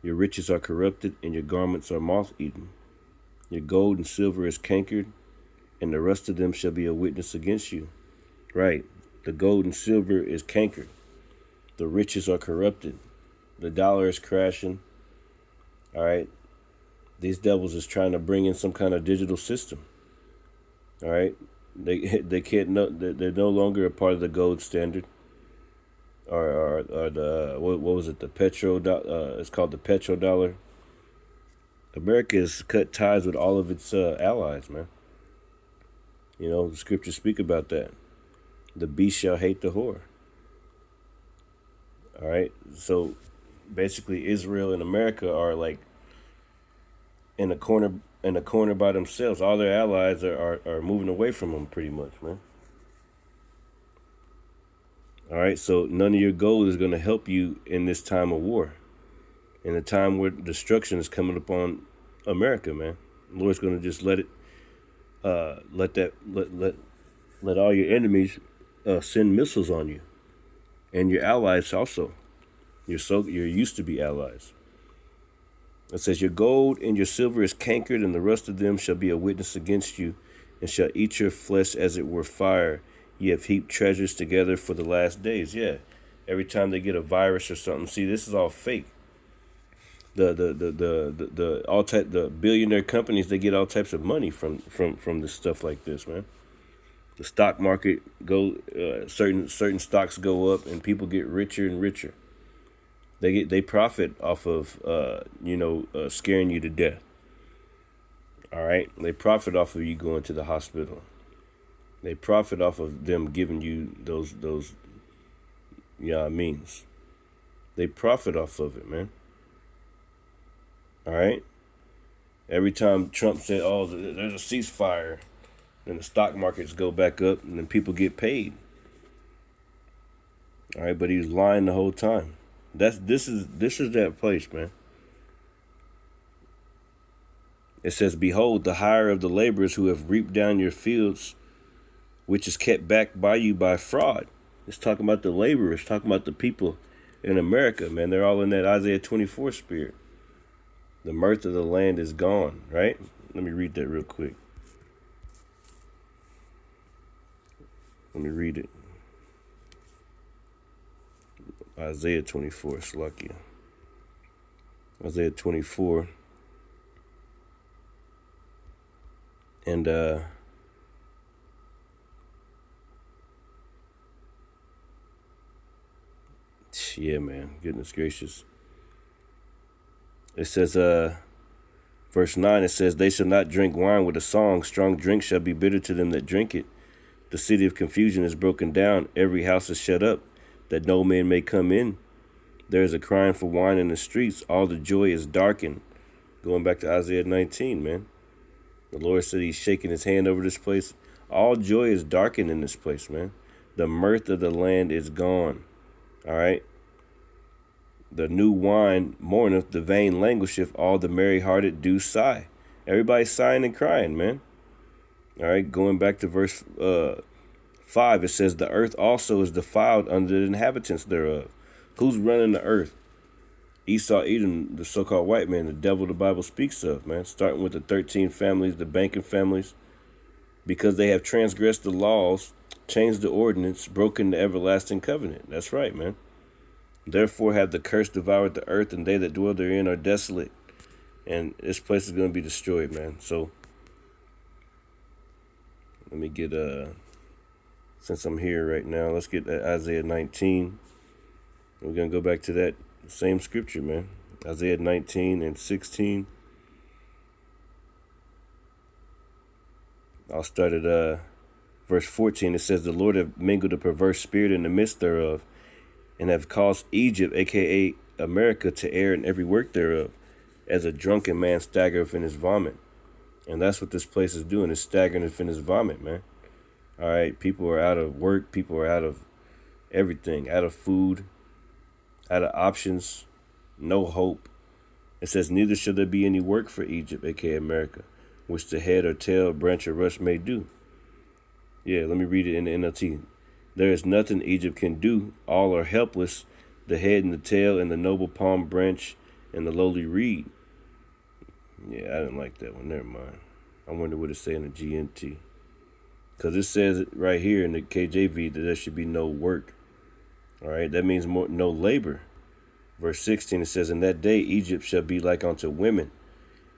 Your riches are corrupted, and your garments are moth-eaten. Your gold and silver is cankered, and the rust of them shall be a witness against you." Right. The gold and silver is cankered. The riches are corrupted. The dollar is crashing. All right. These devils is trying to bring in some kind of digital system. All right. They can't know. They're no longer a part of the gold standard. Or the what was it? The petrodollar. It's called the petrodollar. America has cut ties with all of its allies, man. You know, the scriptures speak about that. The beast shall hate the whore. All right. So basically, Israel and America are like in a corner by themselves. All their allies are moving away from them pretty much, man. All right. So none of your gold is going to help you in this time of war. In a time where destruction is coming upon America, man. The Lord's going to just let all your enemies send missiles on you, and your allies also. You're used to be allies. It says, your gold and your silver is cankered, and the rust of them shall be a witness against you, and shall eat your flesh as it were fire. Ye have heaped treasures together for the last days. Yeah, every time they get a virus or something, see, this is all fake. The billionaire companies, they get all types of money from this stuff like this, man. The stock market certain stocks go up and people get richer and richer. They profit off of scaring you to death. All right, they profit off of you going to the hospital. They profit off of them giving you those means. They profit off of it, man. All right. Every time Trump said, "Oh, there's a ceasefire," then the stock markets go back up, and then people get paid. All right, but he was lying the whole time. This is that place, man. It says, "Behold, the hire of the laborers who have reaped down your fields, which is kept back by you by fraud." It's talking about the laborers, talking about the people in America, man. They're all in that Isaiah 24 spirit. The mirth of the land is gone, right? Let me read that real quick. Let me read it. Isaiah 24, Slakia. Isaiah 24. And yeah, man, goodness gracious. It says, verse 9, it says, "They shall not drink wine with a song. Strong drink shall be bitter to them that drink it. The city of confusion is broken down. Every house is shut up, that no man may come in. There is a crying for wine in the streets. All the joy is darkened." Going back to Isaiah 19, man. The Lord said he's shaking his hand over this place. All joy is darkened in this place, man. The mirth of the land is gone. All right. The new wine mourneth, the vain languisheth, all the merry-hearted do sigh. Everybody's sighing and crying, man. All right, going back to verse 5, it says, "The earth also is defiled under the inhabitants thereof." Who's running the earth? Esau, Edom, the so-called white man, the devil the Bible speaks of, man. Starting with the 13 families, the banking families, because they have transgressed the laws, changed the ordinance, broken the everlasting covenant. That's right, man. "Therefore have the curse devoured the earth, and they that dwell therein are desolate." And this place is going to be destroyed, man. So let me get, since I'm here right now, let's get Isaiah 19. We're going to go back to that same scripture, man. Isaiah 19 and 16. I'll start at verse 14. It says, "The Lord hath mingled a perverse spirit in the midst thereof, and have caused Egypt, a.k.a. America, to err in every work thereof, as a drunken man staggereth in his vomit." And that's what this place is doing, is staggering in his vomit, man. All right, people are out of work. People are out of everything, out of food, out of options, no hope. It says, "Neither shall there be any work for Egypt, a.k.a. America, which the head or tail, branch or rush may do." Yeah, let me read it in the NLT. "There is nothing Egypt can do. All are helpless, the head and the tail and the noble palm branch and the lowly reed." Yeah, I didn't like that one. Never mind. I wonder what it say in the GNT. Because it says it right here in the KJV that there should be no work. All right, that means no labor. Verse 16, it says, "In that day Egypt shall be like unto women,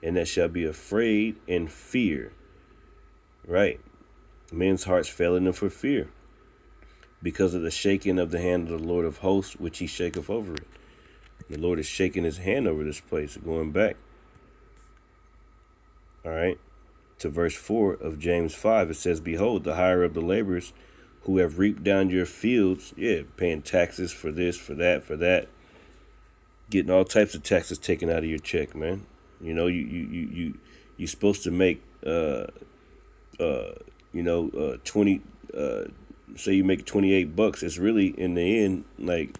and that shall be afraid and fear." Right. Men's hearts failing them for fear, because of the shaking of the hand of the Lord of hosts, which he shaketh over it. The Lord is shaking his hand over this place, going back. All right. To verse 4 of James 5, it says, behold, the hire of the laborers who have reaped down your fields, paying taxes for this, for that, getting all types of taxes taken out of your check, man. You know, you're supposed to make 20 say you make $28. It's really, in the end, like,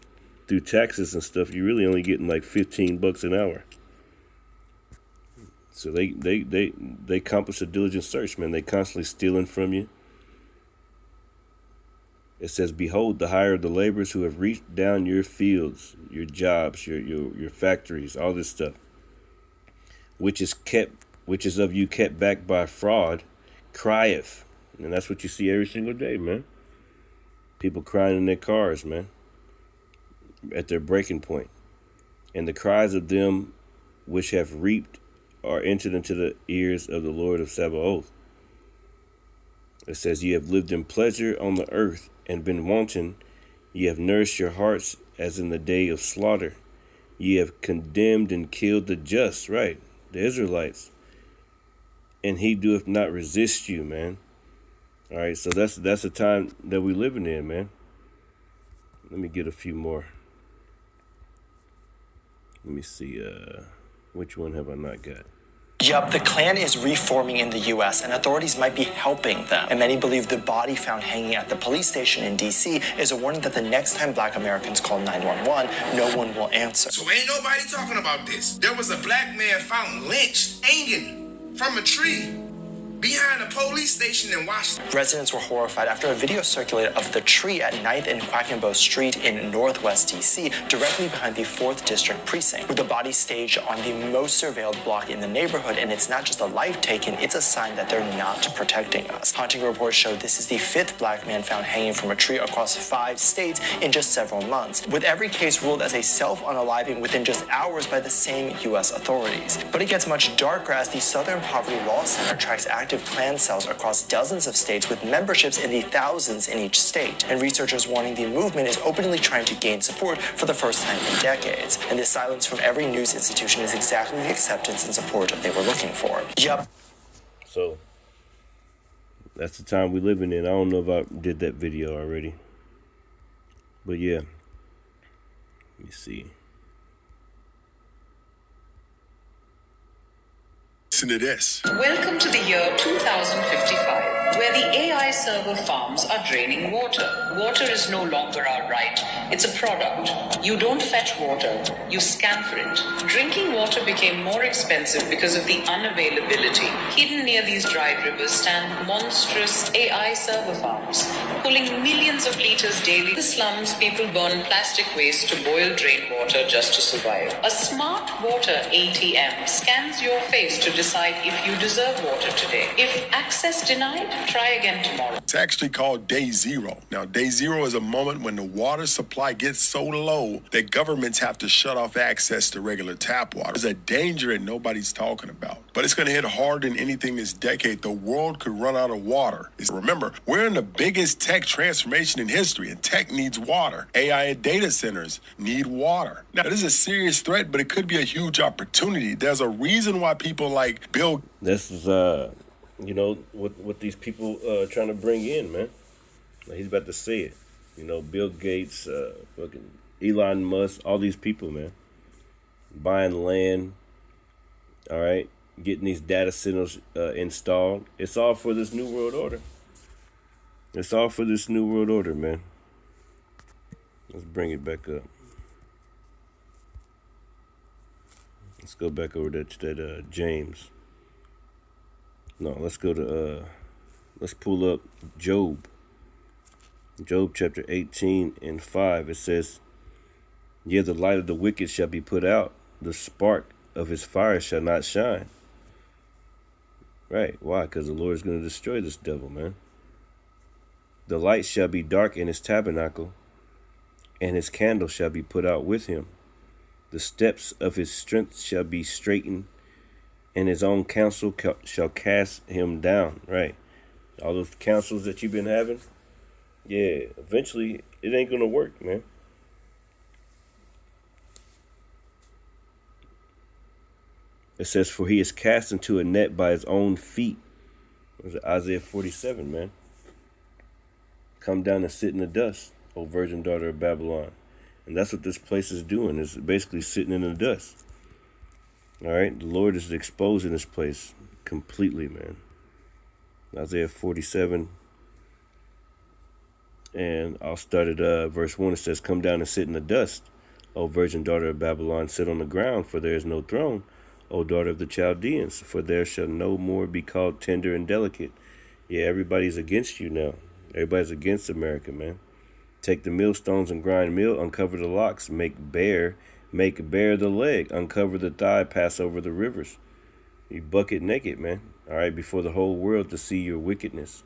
through taxes and stuff, you're really only getting like $15 an hour. So they accomplish a diligent search, man. They constantly stealing from you. It says, behold, the hire of the laborers who have reached down your fields, your jobs, your factories, all this stuff, which is of you kept back by fraud, crieth. And that's what you see every single day, man. People crying in their cars, man, at their breaking point. And the cries of them which have reaped are entered into the ears of the Lord of Sabaoth. It says, ye have lived in pleasure on the earth and been wanton. Ye have nourished your hearts as in the day of slaughter. Ye have condemned and killed the just, right, the Israelites. And he doeth not resist you, man. All right, so that's the time that we're living in, man. Let me get a few more. Let me see, which one have I not got? Yup, the Klan is reforming in the U.S., and authorities might be helping them. And many believe the body found hanging at the police station in D.C. is a warning that the next time black Americans call 911, no one will answer. So ain't nobody talking about this. There was a black man found lynched, hanging from a tree behind a police station in Washington. Residents were horrified after a video circulated of the tree at 9th and Quackenbow Street in Northwest D.C., directly behind the 4th District Precinct, with the body staged on the most surveilled block in the neighborhood. And it's not just a life taken, it's a sign that they're not protecting us. Haunting reports show this is the 5th black man found hanging from a tree across 5 states in just several months, with every case ruled as a self-unaliving within just hours by the same U.S. authorities. But it gets much darker as the Southern Poverty Law Center tracks active Klan cells across dozens of states with memberships in the thousands in each state. And researchers warning the movement is openly trying to gain support for the first time in decades. And this silence from every news institution is exactly the acceptance and support they were looking for. Yup. So, that's the time we're living in. I don't know if I did that video already. But yeah. Let me see. Listen to this. Welcome to the year 2055, where the AI server farms are draining water. Water is no longer our right, it's a product. You don't fetch water, you scan for it. Drinking water became more expensive because of the unavailability. Hidden near these dried rivers stand monstrous AI server farms, pulling millions of liters daily. In the slums, people burn plastic waste to boil drain water just to survive. A smart water ATM scans your face to decide if you deserve water today. If access denied, try again tomorrow. It's actually called Day Zero. Now, Day Zero is a moment when the water supply gets so low that governments have to shut off access to regular tap water. There's a danger that nobody's talking about, but it's going to hit harder than anything this decade. The world could run out of water. Remember, we're in the biggest tech transformation in history, and tech needs water. AI and data centers need water. Now, this is a serious threat, but it could be a huge opportunity. There's a reason why people like Bill. This is, what these people trying to bring in, man. He's about to say it. You know, Bill Gates, fucking Elon Musk, all these people, man. Buying land, all right? Getting these data centers installed. It's all for this New World Order. It's all for this New World Order, man. Let's bring it back up. Let's go back over to that James. No, let's go to, let's pull up Job. Job chapter 18 and 5. It says, yea, the light of the wicked shall be put out. The spark of his fire shall not shine. Right. Why? Because the Lord is going to destroy this devil, man. The light shall be dark in his tabernacle, and his candle shall be put out with him. The steps of his strength shall be straightened, and his own counsel shall cast him down. Right. All those counsels that you've been having, yeah, eventually it ain't going to work, man. It says, for he is cast into a net by his own feet. Was it Isaiah 47, man? Come down and sit in the dust, O virgin daughter of Babylon. And that's what this place is doing, is basically sitting in the dust. All right? The Lord is exposing this place completely, man. Isaiah 47. And I'll start at verse 1. It says, come down and sit in the dust, O virgin daughter of Babylon. Sit on the ground, for there is no throne, O daughter of the Chaldeans, for there shall no more be called tender and delicate. Yeah, everybody's against you now. Everybody's against America, man. Take the millstones and grind meal, uncover the locks, make bare the leg, uncover the thigh, pass over the rivers. You bucket naked, man. All right, before the whole world to see your wickedness.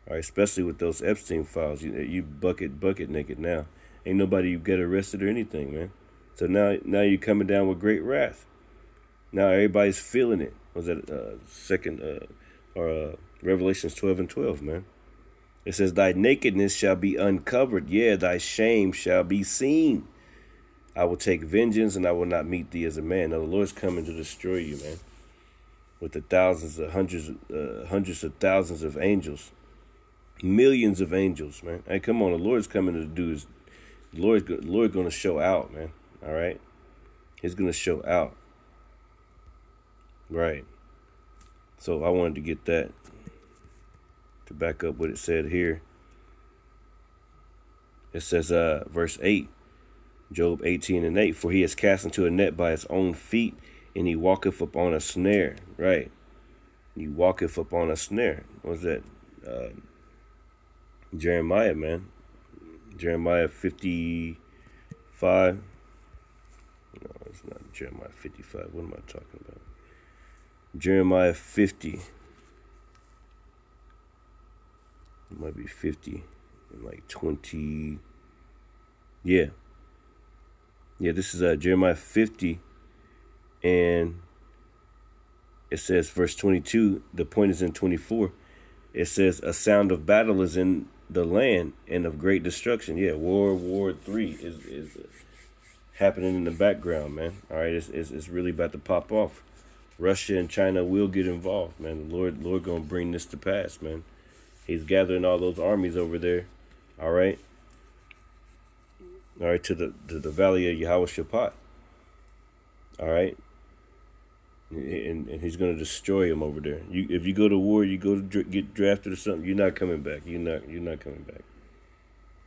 All right, especially with those Epstein files. You bucket naked now. Ain't nobody you get arrested or anything, man. So now you're coming down with great wrath. Now everybody's feeling it. Was that Revelations 12 and 12, man? It says, thy nakedness shall be uncovered. Yeah, thy shame shall be seen. I will take vengeance, and I will not meet thee as a man. Now the Lord's coming to destroy you, man. With the hundreds of thousands of angels. Millions of angels, man. Hey, come on. The Lord's coming to do his... The Lord's going to show out, man. All right? He's going to show out. Right. So I wanted to get that to back up what it said here. It says, verse 8, Job 18 and 8, for he is cast into a net by his own feet, and he walketh upon a snare. Right. He walketh upon a snare. What was that? Jeremiah, man. Jeremiah 55. No, it's not Jeremiah 55. What am I talking about? Jeremiah 50. It might be 50 and like 20. Yeah. Yeah, this is Jeremiah 50. And it says, verse 22, the point is in 24. It says, a sound of battle is in the land and of great destruction. Yeah, World War III is happening in the background, man. All right, it's really about to pop off. Russia and China will get involved, man. The Lord gonna bring this to pass, man. He's gathering all those armies over there. All right. All right, to the valley of Yehoshaphat. All right. And he's gonna destroy him over there. If you go to war, you go to get drafted or something, you're not coming back. You're not coming back.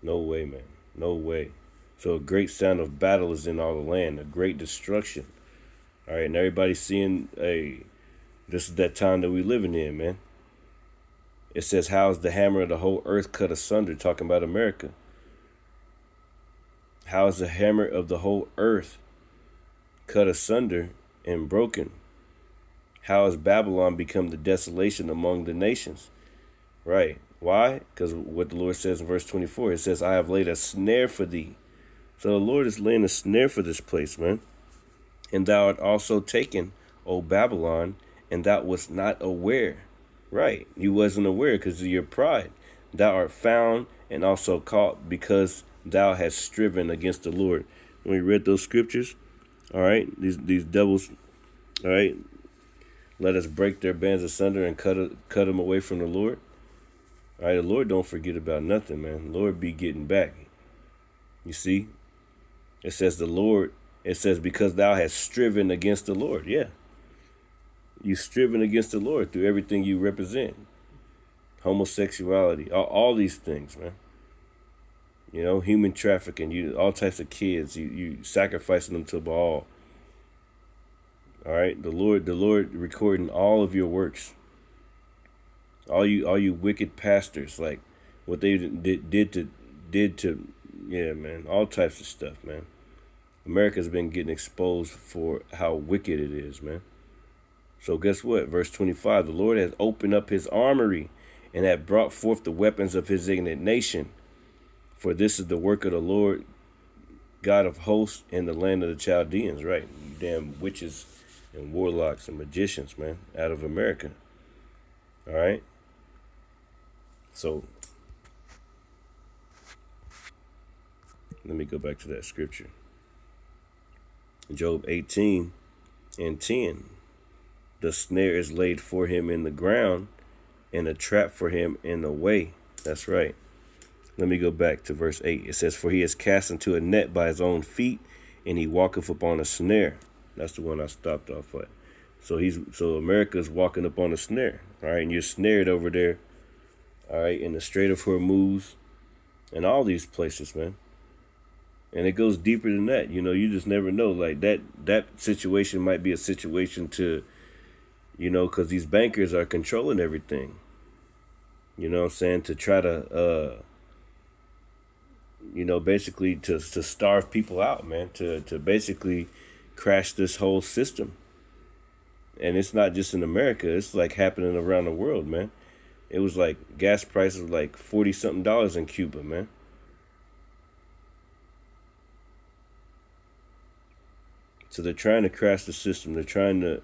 No way, man. No way. So a great sound of battle is in all the land, a great destruction. All right, and everybody's seeing, this is that time that we're living in, man. It says, how is the hammer of the whole earth cut asunder? Talking about America. How is the hammer of the whole earth cut asunder and broken? How has Babylon become the desolation among the nations? Right. Why? Because what the Lord says in verse 24, it says, I have laid a snare for thee. So the Lord is laying a snare for this place, man. And thou art also taken, O Babylon, and thou wast not aware. Right. You wasn't aware because of your pride. Thou art found and also caught because thou hast striven against the Lord. When we read those scriptures, all right, these devils, all right, let us break their bands asunder and cut them away from the Lord. All right, the Lord don't forget about nothing, man. The Lord be getting back. You see? It says the Lord, it says, because thou hast striven against the Lord. Yeah. You striven against the Lord through everything you represent. Homosexuality, all these things, man. You know, human trafficking, all types of kids, you sacrificing them to Baal. All right, the Lord recording all of your works. All you wicked pastors, like what they did to, yeah, man, all types of stuff, man. America's been getting exposed for how wicked it is, man. So guess what? Verse 25, the Lord has opened up his armory and hath brought forth the weapons of his indignation. For this is the work of the Lord, God of hosts, in the land of the Chaldeans, right? You damn witches and warlocks and magicians, man, out of America. All right? So, let me go back to that scripture. Job 18 and 10. The snare is laid for him in the ground, and a trap for him in the way. That's right. Let me go back to verse 8. It says, for he is cast into a net by his own feet, and he walketh upon a snare. That's the one I stopped off at. So America's walking up on a snare. All right, and you're snared over there. All right, in the Strait of Hormuz, and all these places, man. And it goes deeper than that. You know, you just never know. Like that situation might be a situation to, you know, because these bankers are controlling everything. You know what I'm saying? To try to, you know, basically to starve people out, man. To basically crash this whole system. And it's not just in America. It's like happening around the world, man. It was like gas prices like $40-something in Cuba, man. So they're trying to crash the system. They're trying to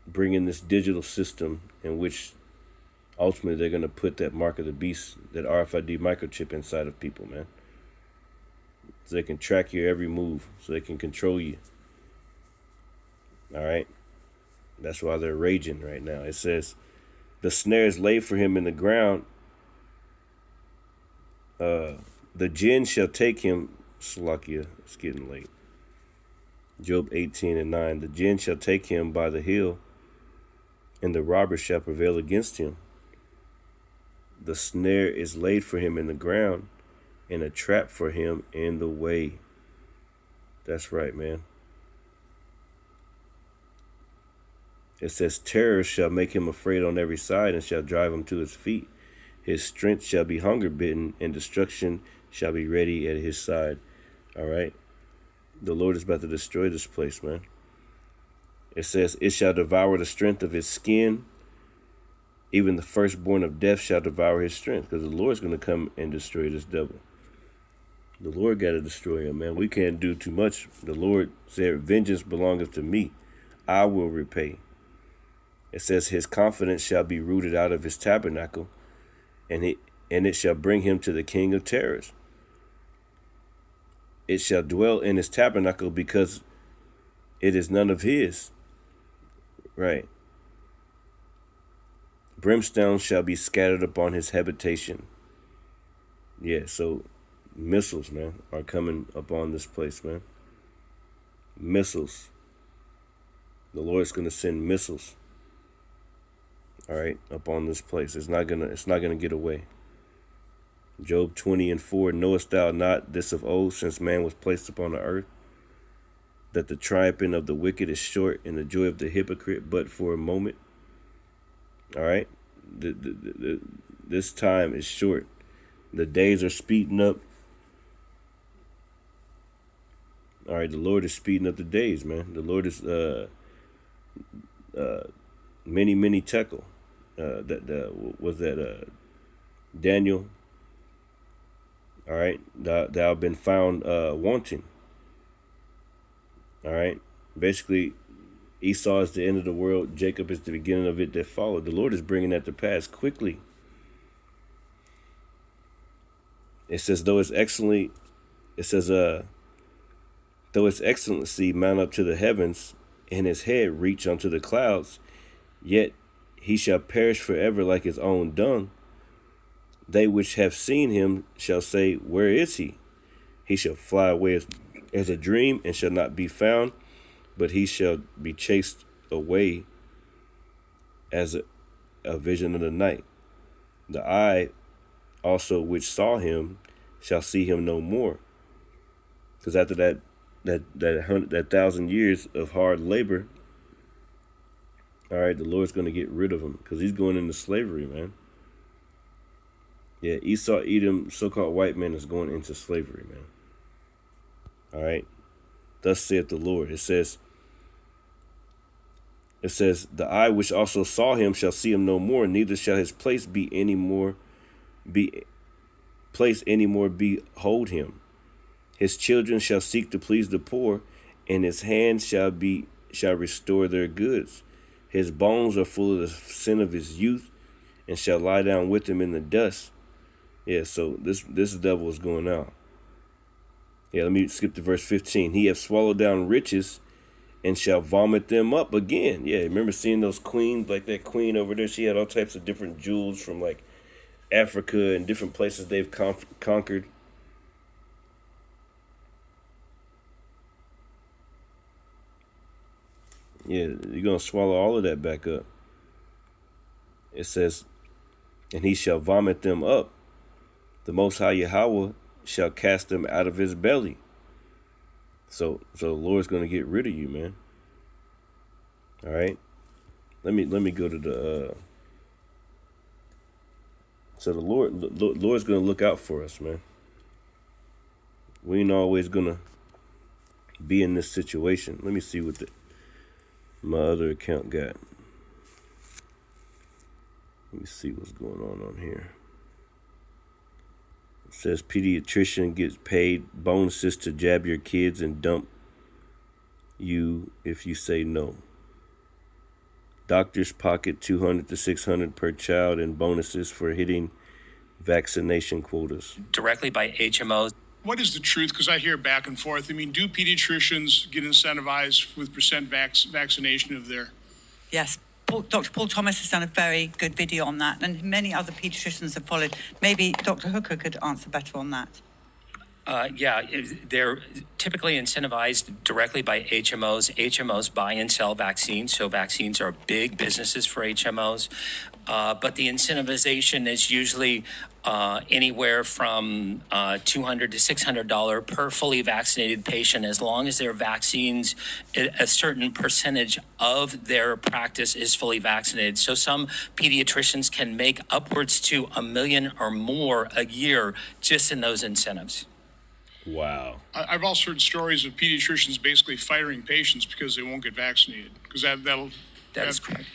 bring in this digital system in which ultimately they're going to put that mark of the beast, that RFID microchip inside of people, man. So they can track your every move, so they can control you. All right? That's why they're raging right now. It says, the snare is laid for him in the ground. The jinn shall take him. Salakia, it's getting late. Job 18:9. The jinn shall take him by the heel, and the robber shall prevail against him. The snare is laid for him in the ground, and a trap for him in the way. That's right, man. It says, terror shall make him afraid on every side, and shall drive him to his feet. His strength shall be hunger bitten, and destruction shall be ready at his side. All right. The Lord is about to destroy this place, man. It says, it shall devour the strength of his skin. Even the firstborn of death shall devour his strength. Because the Lord's going to come and destroy this devil. The Lord got to destroy him, man. We can't do too much. The Lord said, vengeance belongeth to me. I will repay. It says, his confidence shall be rooted out of his tabernacle, and it shall bring him to the king of terrors. It shall dwell in his tabernacle because it is none of his. Right. Brimstone shall be scattered upon his habitation. Yeah, so missiles, man, are coming upon this place, man. Missiles. The Lord's going to send missiles. All right, upon this place. It's not gonna get away. Job 20:4. Knowest thou not this of old, since man was placed upon the earth, that the triumphing of the wicked is short, and the joy of the hypocrite but for a moment? All right, this time is short. The days are speeding up. All right, the Lord is speeding up the days, man. The Lord is many tekel. Daniel. All right, thou have been found wanting. All right, basically, Esau is the end of the world. Jacob is the beginning of it that followed. The Lord is bringing that to pass quickly. It says, though its excellency mount up to the heavens, and his head reach unto the clouds, yet he shall perish forever like his own dung. They which have seen him shall say, where is he? He shall fly away as a dream, and shall not be found, but he shall be chased away as a vision of the night. The eye also which saw him shall see him no more. Because after that 1,000 years of hard labor, all right, the Lord's going to get rid of him, because he's going into slavery, man. Yeah, Esau, Edom, so-called white man, is going into slavery, man. All right. Thus saith the Lord. It says, the eye which also saw him shall see him no more, neither shall his place behold him. His children shall seek to please the poor, and his hands shall restore their goods. His bones are full of the sin of his youth, and shall lie down with him in the dust. Yeah, so this devil is going out. Yeah, let me skip to verse 15. He hath swallowed down riches, and shall vomit them up again. Yeah, remember seeing those queens, like that queen over there? She had all types of different jewels from like Africa and different places they've conquered. Yeah, you're going to swallow all of that back up. It says, and he shall vomit them up. The Most High Yahweh shall cast them out of his belly. So the Lord's going to get rid of you, man. All right. Let me go to the. So the Lord's going to look out for us, man. We ain't always going to be in this situation. Let me see what my other account got. Let me see what's going on here. It says pediatrician gets paid bonuses to jab your kids and dump you if you say no. Doctors pocket $200 to $600 per child in bonuses for hitting vaccination quotas. Directly by HMOs. What is the truth? Because I hear back and forth. I mean, do pediatricians get incentivized with percent vaccination of their... Yes. Dr. Paul Thomas has done a very good video on that, and many other pediatricians have followed. Maybe Dr. Hooker could answer better on that. Yeah, they're typically incentivized directly by HMOs. HMOs buy and sell vaccines, so vaccines are big businesses for HMOs. But the incentivization is usually anywhere from $200 to $600 per fully vaccinated patient, as long as their vaccines, a certain percentage of their practice is fully vaccinated. So some pediatricians can make upwards to $1 million or more a year just in those incentives. Wow. I've also heard stories of pediatricians basically firing patients because they won't get vaccinated. Because that is correct.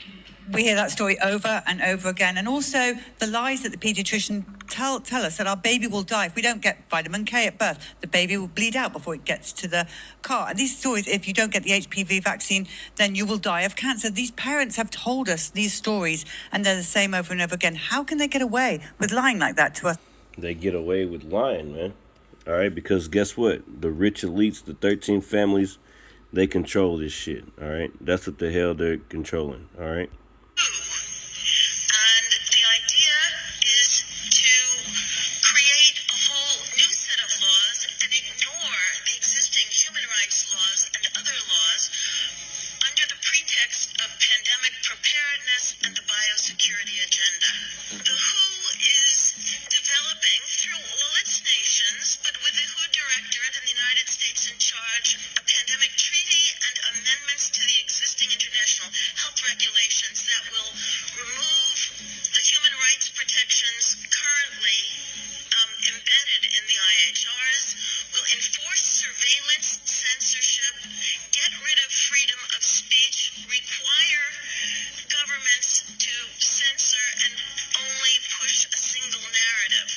We hear that story over and over again. And also the lies that the pediatrician tell us that our baby will die if we don't get vitamin K at birth. The baby will bleed out before it gets to the car. And these stories, if you don't get the HPV vaccine, then you will die of cancer. These parents have told us these stories, and they're the same over and over again. How can they get away with lying like that to us? They get away with lying, man. All right, because guess what? The rich elites, the 13 families, they control this shit. All right, that's what the hell they're controlling. All right. And the idea is to create a whole new set of laws and ignore the existing human rights laws and other laws under the pretext of pandemic preparedness and the biosecurity agenda. The WHO is developing through all its nations, but with the WHO Directorate in the United States in charge, a pandemic treaty and amendments to the existing international health regulations that will remove the human rights protections currently embedded in the IHRs, will enforce surveillance, censorship, get rid of freedom of speech, require governments to censor and only push a single narrative.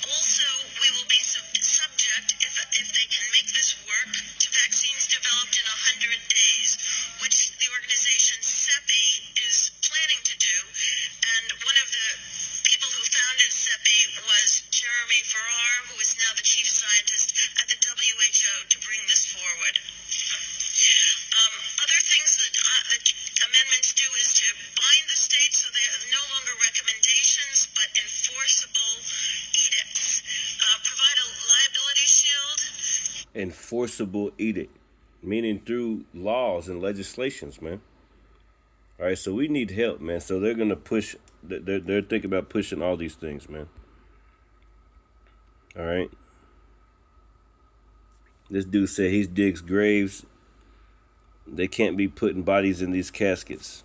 Also, we will be subject, if they can make this work, to vaccines developed in 100 days, which the organization CEPI is planning to do. And one of the people who founded CEPI was Jeremy Farrar, who is now the chief scientist at the WHO, to bring this forward. Other things that amendments do is to bind the states so they are no longer recommendations but enforceable edicts. Provide a liability shield. Enforceable edict, meaning through laws and legislations, man. All right, so we need help, man. So they're gonna push. They're thinking about pushing all these things, man. All right. This dude said he digs graves. They can't be putting bodies in these caskets.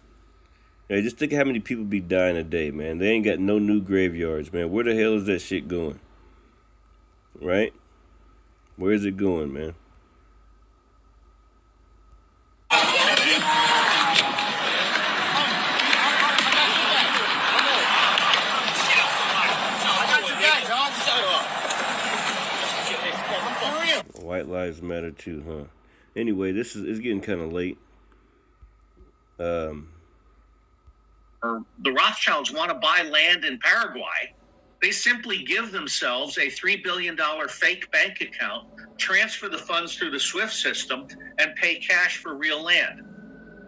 Hey, just think how many people be dying a day, man. They ain't got no new graveyards, man. Where the hell is that shit going? Right? Where is it going, man? White lives matter too, huh? Anyway, it's getting kind of late. The Rothschilds want to buy land in Paraguay They simply give themselves a $3 billion fake bank account, transfer the funds through the SWIFT system, and pay cash for real land.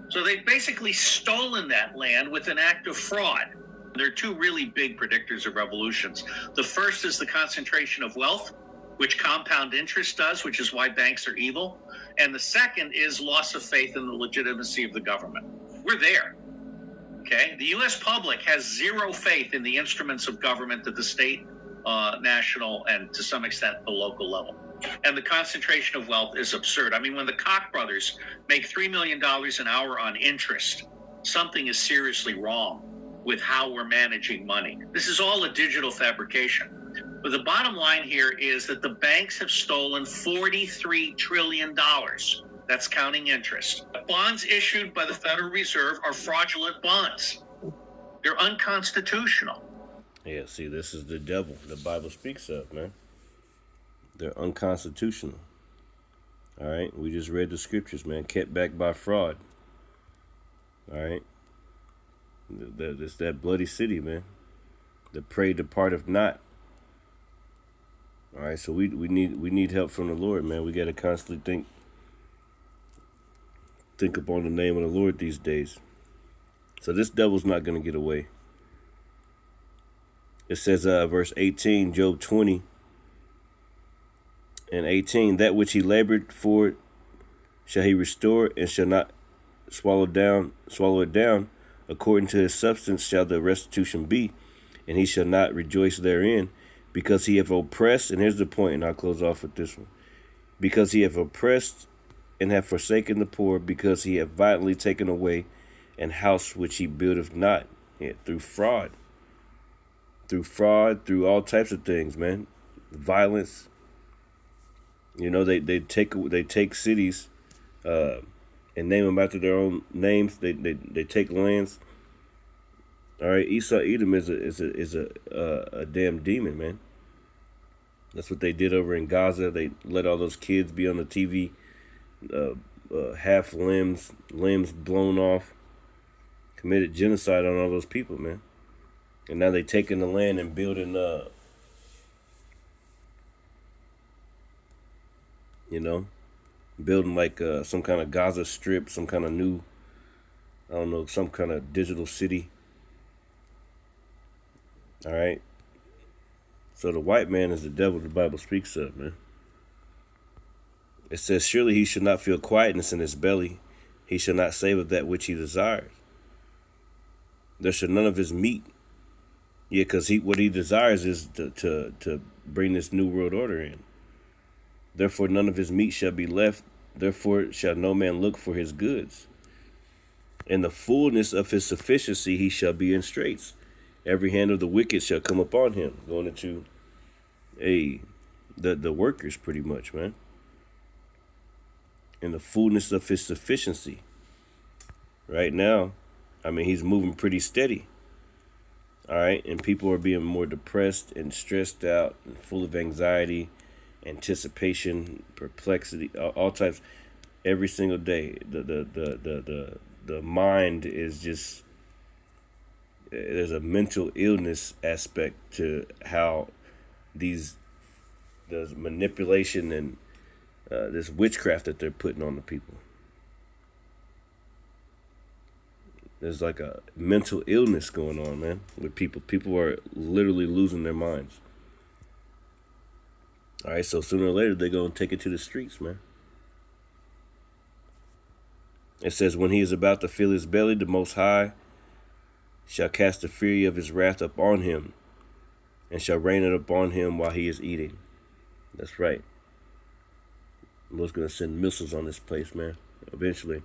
So they've basically stolen that land with an act of fraud. There are two really big predictors of revolutions. The first is the concentration of wealth, which compound interest does, which is why banks are evil. And the second is loss of faith in the legitimacy of the government. We're there. Okay, the U.S. public has zero faith in the instruments of government at the state, national, and to some extent the local level. And the concentration of wealth is absurd. I mean, when the Koch brothers make $3 million an hour on interest, something is seriously wrong with how we're managing money. This is all a digital fabrication. But the bottom line here is that the banks have stolen $43 trillion. That's counting interest. Bonds issued by the Federal Reserve are fraudulent bonds. They're unconstitutional. Yeah, see, this is the devil the Bible speaks of, man. They're unconstitutional. All right, we just read the scriptures, man. Kept back by fraud. All right, it's that bloody city, man. The prey departeth not. All right, so we need help from the Lord, man. We got to constantly think upon the name of the Lord these days. So this devil's not going to get away. It says, verse 18, Job 20 and 18, that which he labored for shall he restore, and shall not swallow it down. According to his substance shall the restitution be, and he shall not rejoice therein, because he hath oppressed, and here's the point, and I'll close off with this one, because he hath oppressed and have forsaken the poor, because he hath violently taken away an house which he buildeth not. Yeah, through fraud, through all types of things, man. Violence. You know, they take cities and name them after their own names. They take lands. All right, Esau Edom is a damn demon, man. That's what they did over in Gaza. They let all those kids be on the TV. Half limbs blown off, committed genocide on all those people, man. And now they taking the land and building, building like some kind of Gaza Strip, some kind of new, I don't know, some kind of digital city. All right. So the white man is the devil the Bible speaks of, man. It says, surely he shall not feel quietness in his belly. He shall not save of that which he desires. There shall none of his meat. Yeah, because what he desires is to bring this new world order in. Therefore none of his meat shall be left. Therefore shall no man look for his goods. In the fullness of his sufficiency he shall be in straits. Every hand of the wicked shall come upon him. Going into the workers pretty much, man. In the fullness of his sufficiency. Right now, I mean, he's moving pretty steady. All right, and people are being more depressed and stressed out and full of anxiety, anticipation, perplexity, all types. Every single day, the mind is just, there's a mental illness aspect to how there's manipulation and this witchcraft that they're putting on the people. There's like a mental illness going on, man, with people. People are literally losing their minds. All right, so sooner or later, they're going to take it to the streets, man. It says, when he is about to fill his belly, the Most High shall cast the fury of his wrath upon him, and shall rain it upon him while he is eating. That's right. The Lord's going to send missiles on this place, man, eventually.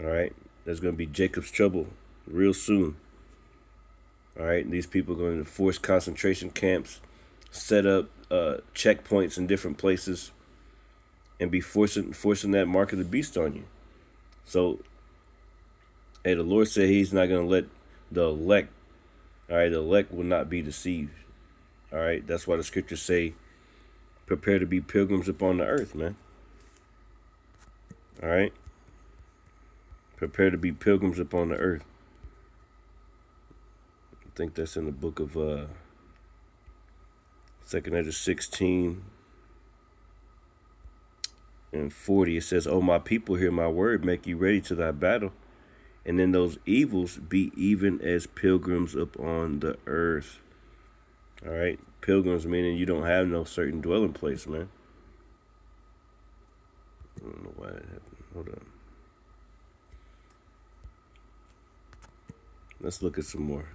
All right. There's going to be Jacob's trouble real soon. All right. And these people are going to force concentration camps, set up checkpoints in different places, and be forcing that mark of the beast on you. So, hey, the Lord said he's not going to let the elect, all right, the elect will not be deceived. All right. That's why the scriptures say, prepare to be pilgrims upon the earth, man. All right. Prepare to be pilgrims upon the earth. I think that's in the book of 2 Ezra 16:40, it says, "O my people, hear my word, make you ready to thy battle, and in those evils be even as pilgrims upon the earth." All right, pilgrims meaning you don't have no certain dwelling place, man. I don't know why that happened. Hold on. Let's look at some more.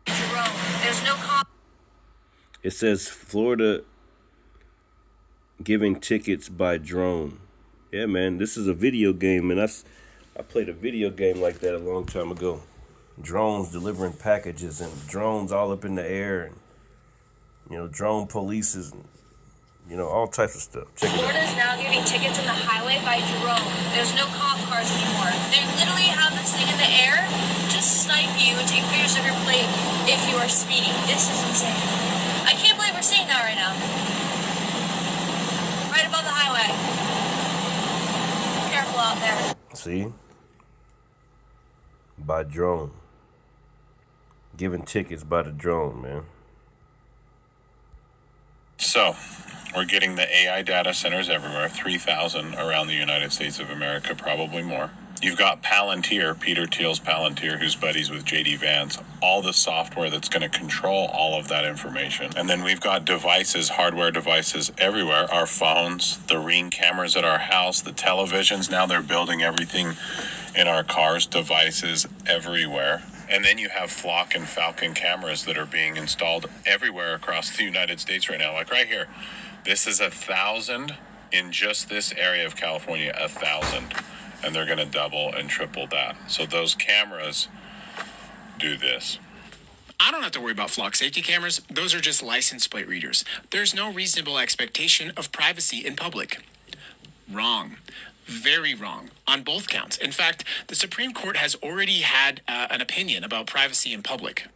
Jerome, there's no It says Florida giving tickets by drone. Yeah, man, this is a video game, and I played a video game like that a long time ago. Drones delivering packages and drones all up in the air, and drone polices, and all types of stuff. Check it out. Florida is now giving tickets on the highway by drone. There's no cop cars anymore. They literally have this thing in the air to snipe you and take pictures of your plate if you are speeding. This is insane. I can't believe we're seeing that right now. Right above the highway. Careful out there. See? By drone. Giving tickets by the drone, man. So, we're getting the AI data centers everywhere, 3,000 around the United States of America, probably more. You've got Palantir, Peter Thiel's Palantir, who's buddies with J.D. Vance, all the software that's going to control all of that information. And then we've got devices, hardware devices everywhere, our phones, the Ring cameras at our house, the televisions. Now they're building everything in our cars, devices everywhere. And then you have Flock and Falcon cameras that are being installed everywhere across the United States right now. Like right here, this is 1,000 in just this area of California, 1,000. And they're going to double and triple that. So those cameras do this. I don't have to worry about Flock safety cameras. Those are just license plate readers. There's no reasonable expectation of privacy in public. Wrong. Very wrong on both counts. In fact, the Supreme Court has already had an opinion about privacy in public.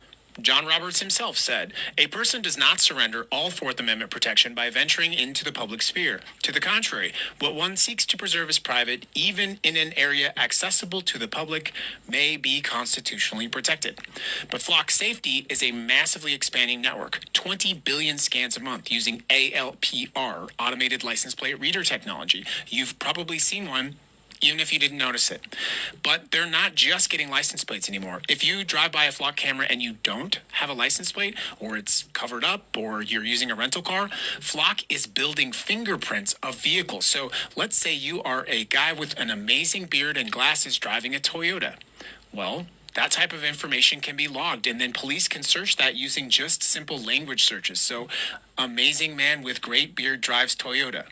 John Roberts himself said, "A person does not surrender all Fourth Amendment protection by venturing into the public sphere. To the contrary, what one seeks to preserve as private, even in an area accessible to the public, may be constitutionally protected." But Flock Safety is a massively expanding network, 20 billion scans a month using ALPR, automated license plate reader technology. You've probably seen one, even if you didn't notice it. But they're not just getting license plates anymore. If you drive by a Flock camera and you don't have a license plate, or it's covered up, or you're using a rental car, Flock is building fingerprints of vehicles. So let's say you are a guy with an amazing beard and glasses driving a Toyota. Well, that type of information can be logged, and then police can search that using just simple language searches. So, amazing man with great beard drives Toyota.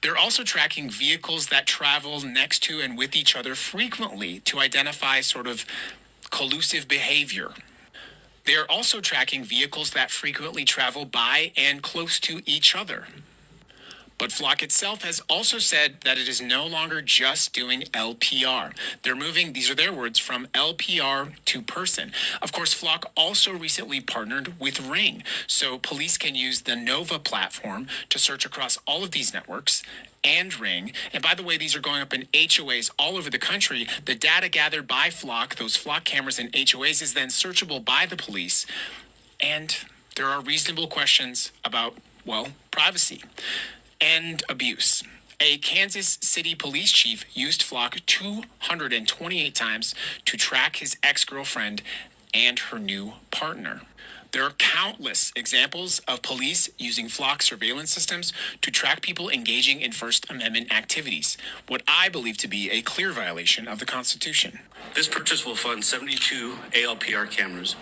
They're also tracking vehicles that travel next to and with each other frequently to identify sort of collusive behavior. They are also tracking vehicles that frequently travel by and close to each other. But Flock itself has also said that it is no longer just doing LPR. They're moving, these are their words, from LPR to person. Of course, Flock also recently partnered with Ring, so police can use the Nova platform to search across all of these networks and Ring. And by the way, these are going up in HOAs all over the country. The data gathered by Flock, those Flock cameras in HOAs, is then searchable by the police. And there are reasonable questions about, well, privacy and abuse. A Kansas City police chief used Flock 228 times to track his ex-girlfriend and her new partner. There are countless examples of police using Flock surveillance systems to track people engaging in First Amendment activities, what I believe to be a clear violation of the Constitution. This purchase will fund 72 ALPR cameras.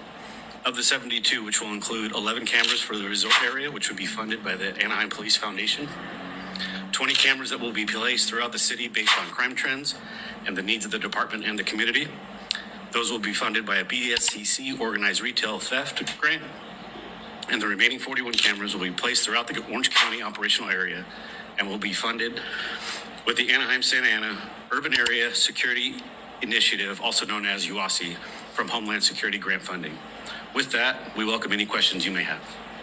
Of the 72, which will include 11 cameras for the resort area, which would be funded by the Anaheim Police Foundation, 20 cameras that will be placed throughout the city based on crime trends and the needs of the department and the community. Those will be funded by a BSCC organized retail theft grant. And the remaining 41 cameras will be placed throughout the Orange County operational area and will be funded with the Anaheim-Santa Ana Urban Area Security Initiative, also known as UASI, from Homeland Security grant funding. With that, we welcome any questions you may have.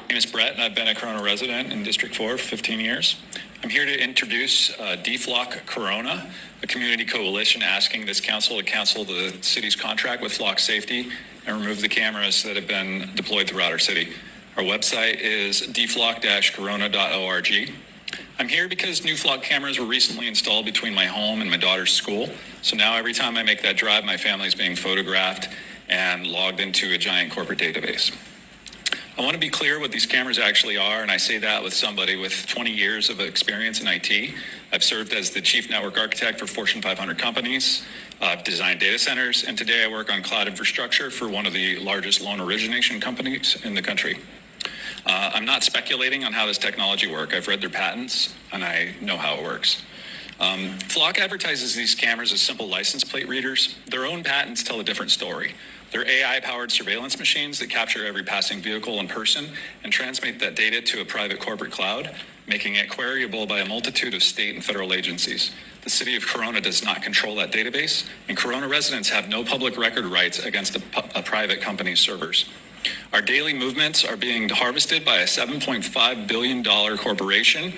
name is Brett, and I've been a Corona resident in District 4 for 15 years. I'm here to introduce DFlock Corona, a community coalition asking this council to cancel the city's contract with Flock Safety and remove the cameras that have been deployed throughout our city. Our website is dflock-corona.org. I'm here because new Flock cameras were recently installed between my home and my daughter's school. So now every time I make that drive, my family's being photographed and logged into a giant corporate database. I want to be clear what these cameras actually are, and I say that with somebody with 20 years of experience in IT. I've served as the chief network architect for Fortune 500 companies. I've designed data centers, and today I work on cloud infrastructure for one of the largest loan origination companies in the country. I'm not speculating on how this technology works. I've read their patents, and I know how it works. Flock advertises these cameras as simple license plate readers. Their own patents tell a different story. They're AI-powered surveillance machines that capture every passing vehicle and person and transmit that data to a private corporate cloud, making it queryable by a multitude of state and federal agencies. The city of Corona does not control that database, and Corona residents have no public record rights against a private company's servers. Our daily movements are being harvested by a $7.5 billion corporation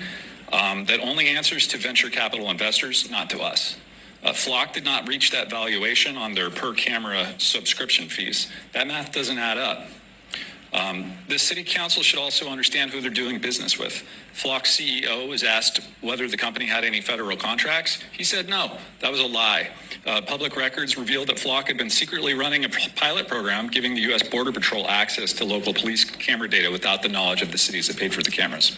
that only answers to venture capital investors, not to us. Flock did not reach that valuation on their per camera subscription fees. That math doesn't add up. The city council should also understand who they're doing business with. Flock's CEO was asked whether the company had any federal contracts. He said no, that was a lie. Public records revealed that Flock had been secretly running a pilot program giving the U.S. Border Patrol access to local police camera data without the knowledge of the cities that paid for the cameras.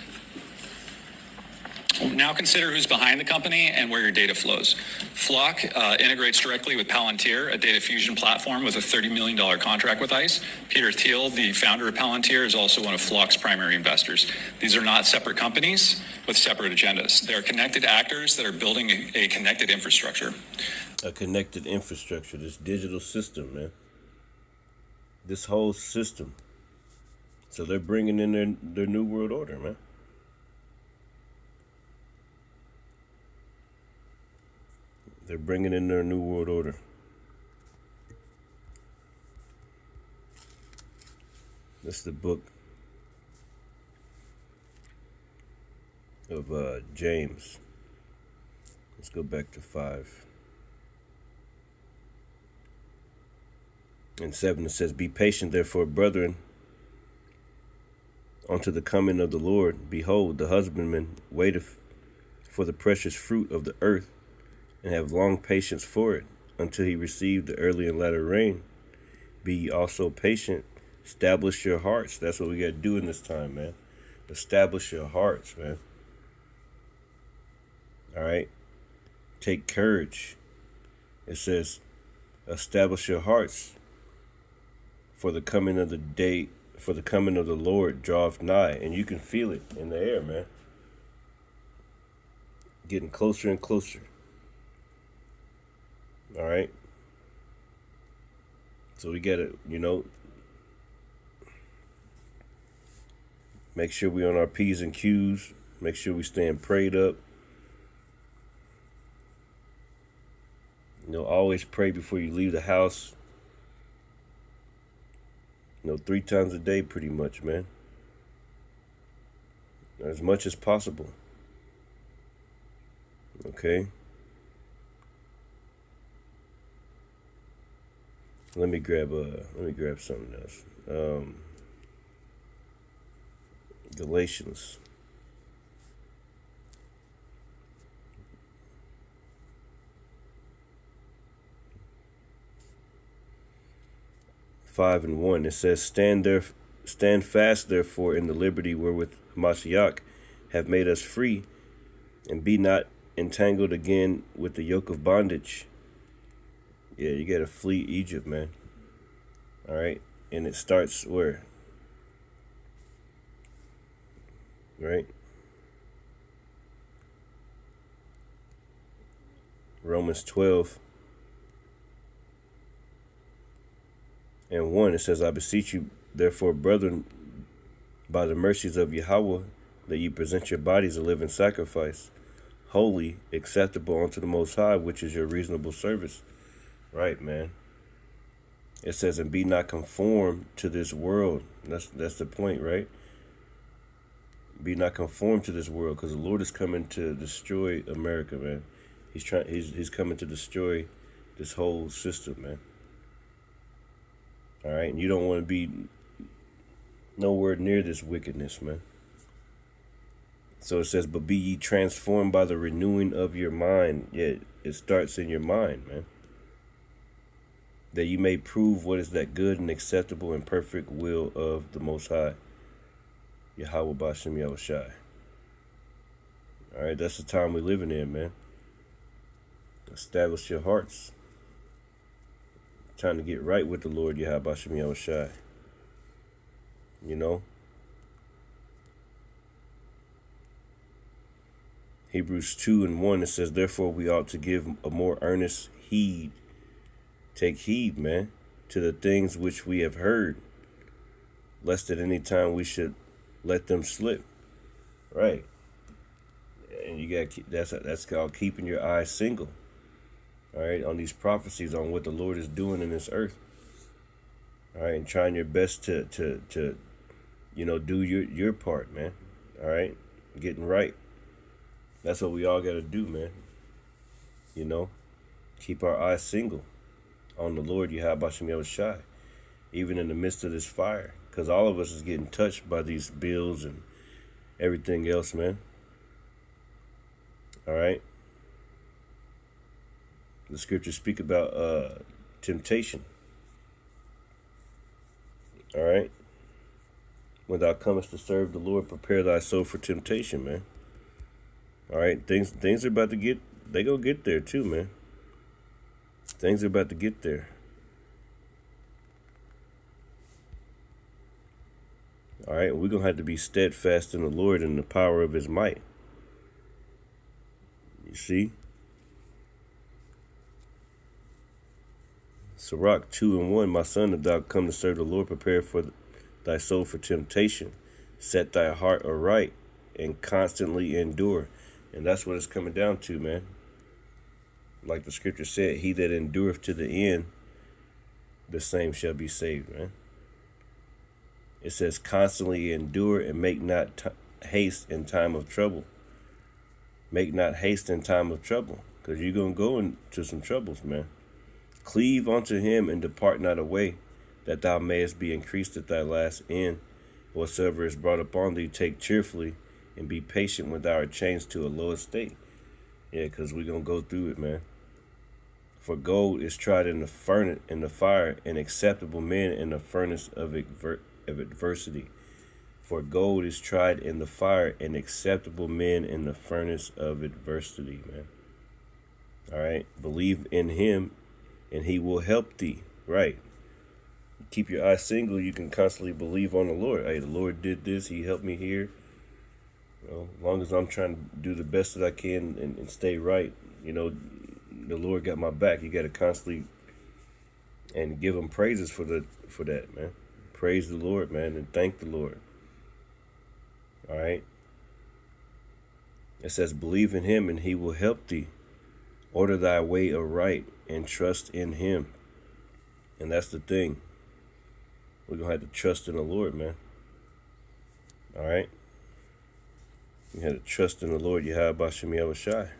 Now consider who's behind the company and where your data flows. Flock integrates directly with Palantir, a data fusion platform with a $30 million contract with ICE. Peter Thiel, the founder of Palantir, is also one of Flock's primary investors. These are not separate companies with separate agendas. They are connected actors that are building a connected infrastructure. A connected infrastructure, this digital system, man. This whole system. So they're bringing in their new world order, man. They're bringing in their new world order. This is the book of James. Let's go back to 5. In 7 it says, "Be patient, therefore, brethren, unto the coming of the Lord. Behold, the husbandman waiteth for the precious fruit of the earth, and have long patience for it, until he receive the early and latter rain. Be ye also patient, establish your hearts." That's what we got to do in this time, man. Establish your hearts, man. All right? Take courage. It says, establish your hearts, for the coming of the day, for the coming of the Lord draweth nigh. And you can feel it in the air, man. Getting closer and closer. All right. So we got to, make sure we on our P's and Q's. Make sure we staying prayed up. Always pray before you leave the house. 3 times a day pretty much, man. As much as possible. Okay. Let me grab something else. Galatians. Five and 1. It says, Stand fast, therefore, in the liberty wherewith Mashiach have made us free, and be not entangled again with the yoke of bondage. Yeah, you gotta flee Egypt, man. All right, and it starts where? Right? Romans 12 and 1. It says, I beseech you, therefore, brethren, by the mercies of Yahweh, that you present your bodies a living sacrifice, holy, acceptable unto the Most High, which is your reasonable service. Right, man. It says, and be not conformed to this world. That's the point, right? Be not conformed to this world, because the Lord is coming to destroy America, man. He's coming to destroy this whole system, man. All right, and you don't want to be nowhere near this wickedness, man. So it says, but be ye transformed by the renewing of your mind. Yeah, it starts in your mind, man. That you may prove what is that good and acceptable and perfect will of the Most High, Yahweh Bashem Yahushai. All right, that's the time we're living in, man. Establish your hearts. Trying to get right with the Lord, Yahweh Bashem Yahushai. You know? Hebrews 2:1, it says, therefore we ought to give a more earnest heed. Take heed, man, to the things which we have heard, lest at any time we should let them slip. Right. And you got that's called keeping your eyes single. All right, on these prophecies on what the Lord is doing in this earth. All right, and trying your best to you know, do your part, man. All right, getting right. That's what we all got to do, man. You know, keep our eyes single on the Lord, Yahweh Bashem Yahushai, even in the midst of this fire, because all of us is getting touched by these bills and everything else, man. All right. The scriptures speak about temptation. All right. When thou comest to serve the Lord, prepare thy soul for temptation, man. All right. Things are about to get, they gonna get there too, man. Things are about to get there. All right, we're going to have to be steadfast in the Lord and the power of his might. You see? Sirach 2:1, my son, if thou come to serve the Lord, prepare for thy soul for temptation. Set thy heart aright and constantly endure. And that's what it's coming down to, man. Like the scripture said, he that endureth to the end, the same shall be saved, man. It says constantly endure and make not haste in time of trouble. Make not haste in time of trouble, because you're going to go into some troubles, man. Cleave unto him and depart not away, that thou mayest be increased at thy last end. Whatsoever is brought upon thee, take cheerfully, and be patient when thou art changed to a low estate. Yeah, because we're going to go through it, man. For gold is tried in the fire, and acceptable men in the furnace of adversity. For gold is tried in the fire, and acceptable men in the furnace of adversity, man. All right. Believe in him, and he will help thee. Right. Keep your eyes single. You can constantly believe on the Lord. Hey, the Lord did this. He helped me here. You know, as long as I'm trying to do the best that I can and stay right, you know, the Lord got my back. You got to constantly and give him praises for that, man. Praise the Lord, man, and thank the Lord. All right. It says, believe in him and he will help thee. Order thy way aright and trust in him. And that's the thing. We're going to have to trust in the Lord, man. All right. We have to trust in the Lord, Yahweh Bashem Yahushai.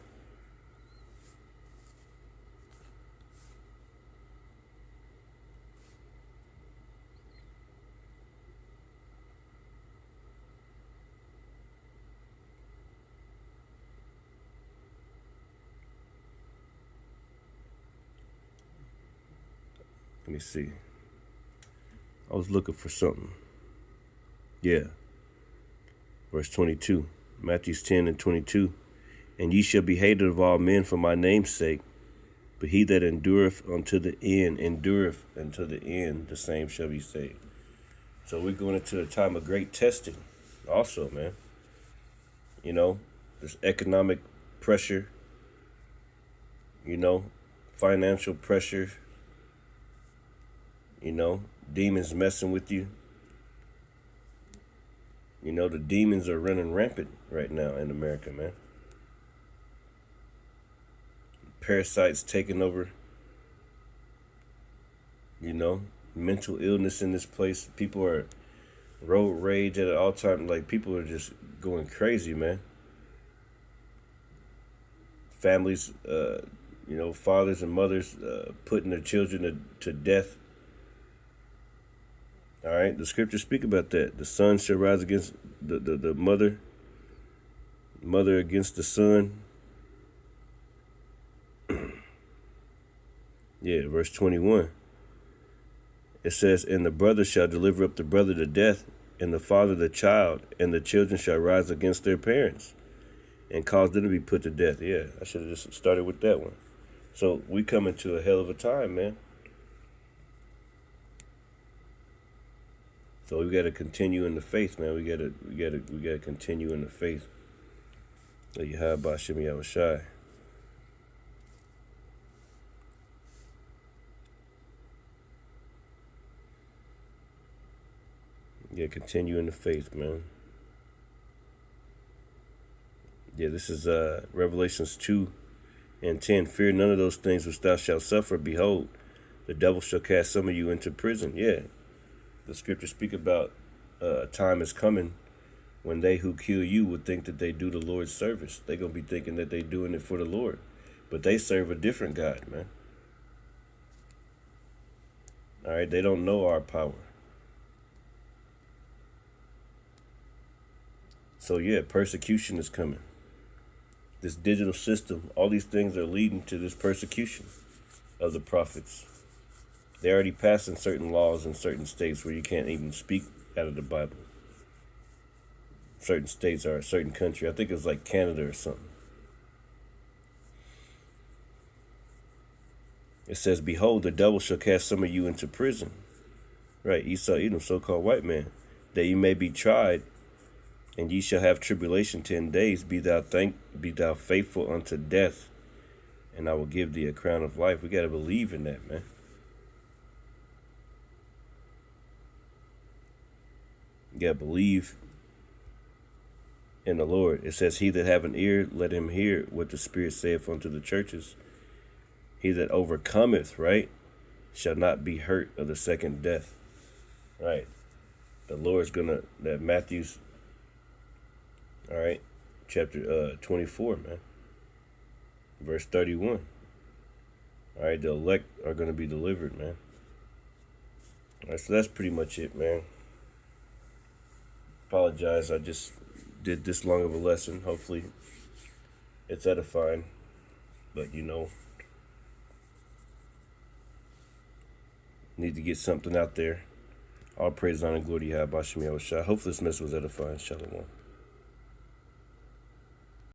Let me see. I was looking for something. Yeah. Verse 22. Matthew 10:22. And ye shall be hated of all men for my name's sake. But he that endureth unto the end, the same shall be saved. So we're going into a time of great testing also, man. You know, there's economic pressure, you know, financial pressure, you know, demons messing with you. You know, the demons are running rampant right now in America, man. Parasites taking over. You know, mental illness in this place. People are, Road rage at an all-time. Like, people are just going crazy, man. Families, fathers and mothers putting their children to death. All right, the scriptures speak about that. The son shall rise against the mother against the son. Yeah, verse 21. It says, and the brother shall deliver up the brother to death, and the father the child, and the children shall rise against their parents and cause them to be put to death. Yeah, I should have just started with that one. So we come into a hell of a time, man. So we got to continue in the faith, man. We got to continue in the faith. Yahweh B'Shem Yahushai. Yeah, continue in the faith, man. Yeah, this is Revelations 2:10. Fear none of those things which thou shalt suffer. Behold, the devil shall cast some of you into prison. Yeah, the scriptures speak about a time is coming when they who kill you would think that they do the Lord's service. They're going to be thinking that they're doing it for the Lord. But they serve a different God, man. All right, they don't know our power. So yeah, persecution is coming. This digital system, all these things are leading to this persecution of the prophets. They're already passing certain laws in certain states where you can't even speak out of the Bible. Certain states or a certain country. I think it was like Canada or something. It says, behold, the devil shall cast some of you into prison. Right, Esau, Edom, so-called white man, that you may be tried, and ye shall have tribulation 10 days. Be thou faithful unto death, and I will give thee a crown of life. We got to believe in that, man. You got to believe in the Lord. It says, he that have an ear, let him hear what the Spirit saith unto the churches. He that overcometh, right, shall not be hurt of the second death. Right. The Lord's gonna, that Matthew's, all right, chapter 24, man. Verse 31. All right, the elect are going to be delivered, man. All right, so that's pretty much it, man. Apologize, I just did this long of a lesson. Hopefully it's edifying. But, need to get something out there. All praise, honor, and glory to Yahweh B'Shem Yahushua. Hopefully this message was edifying. Shalom.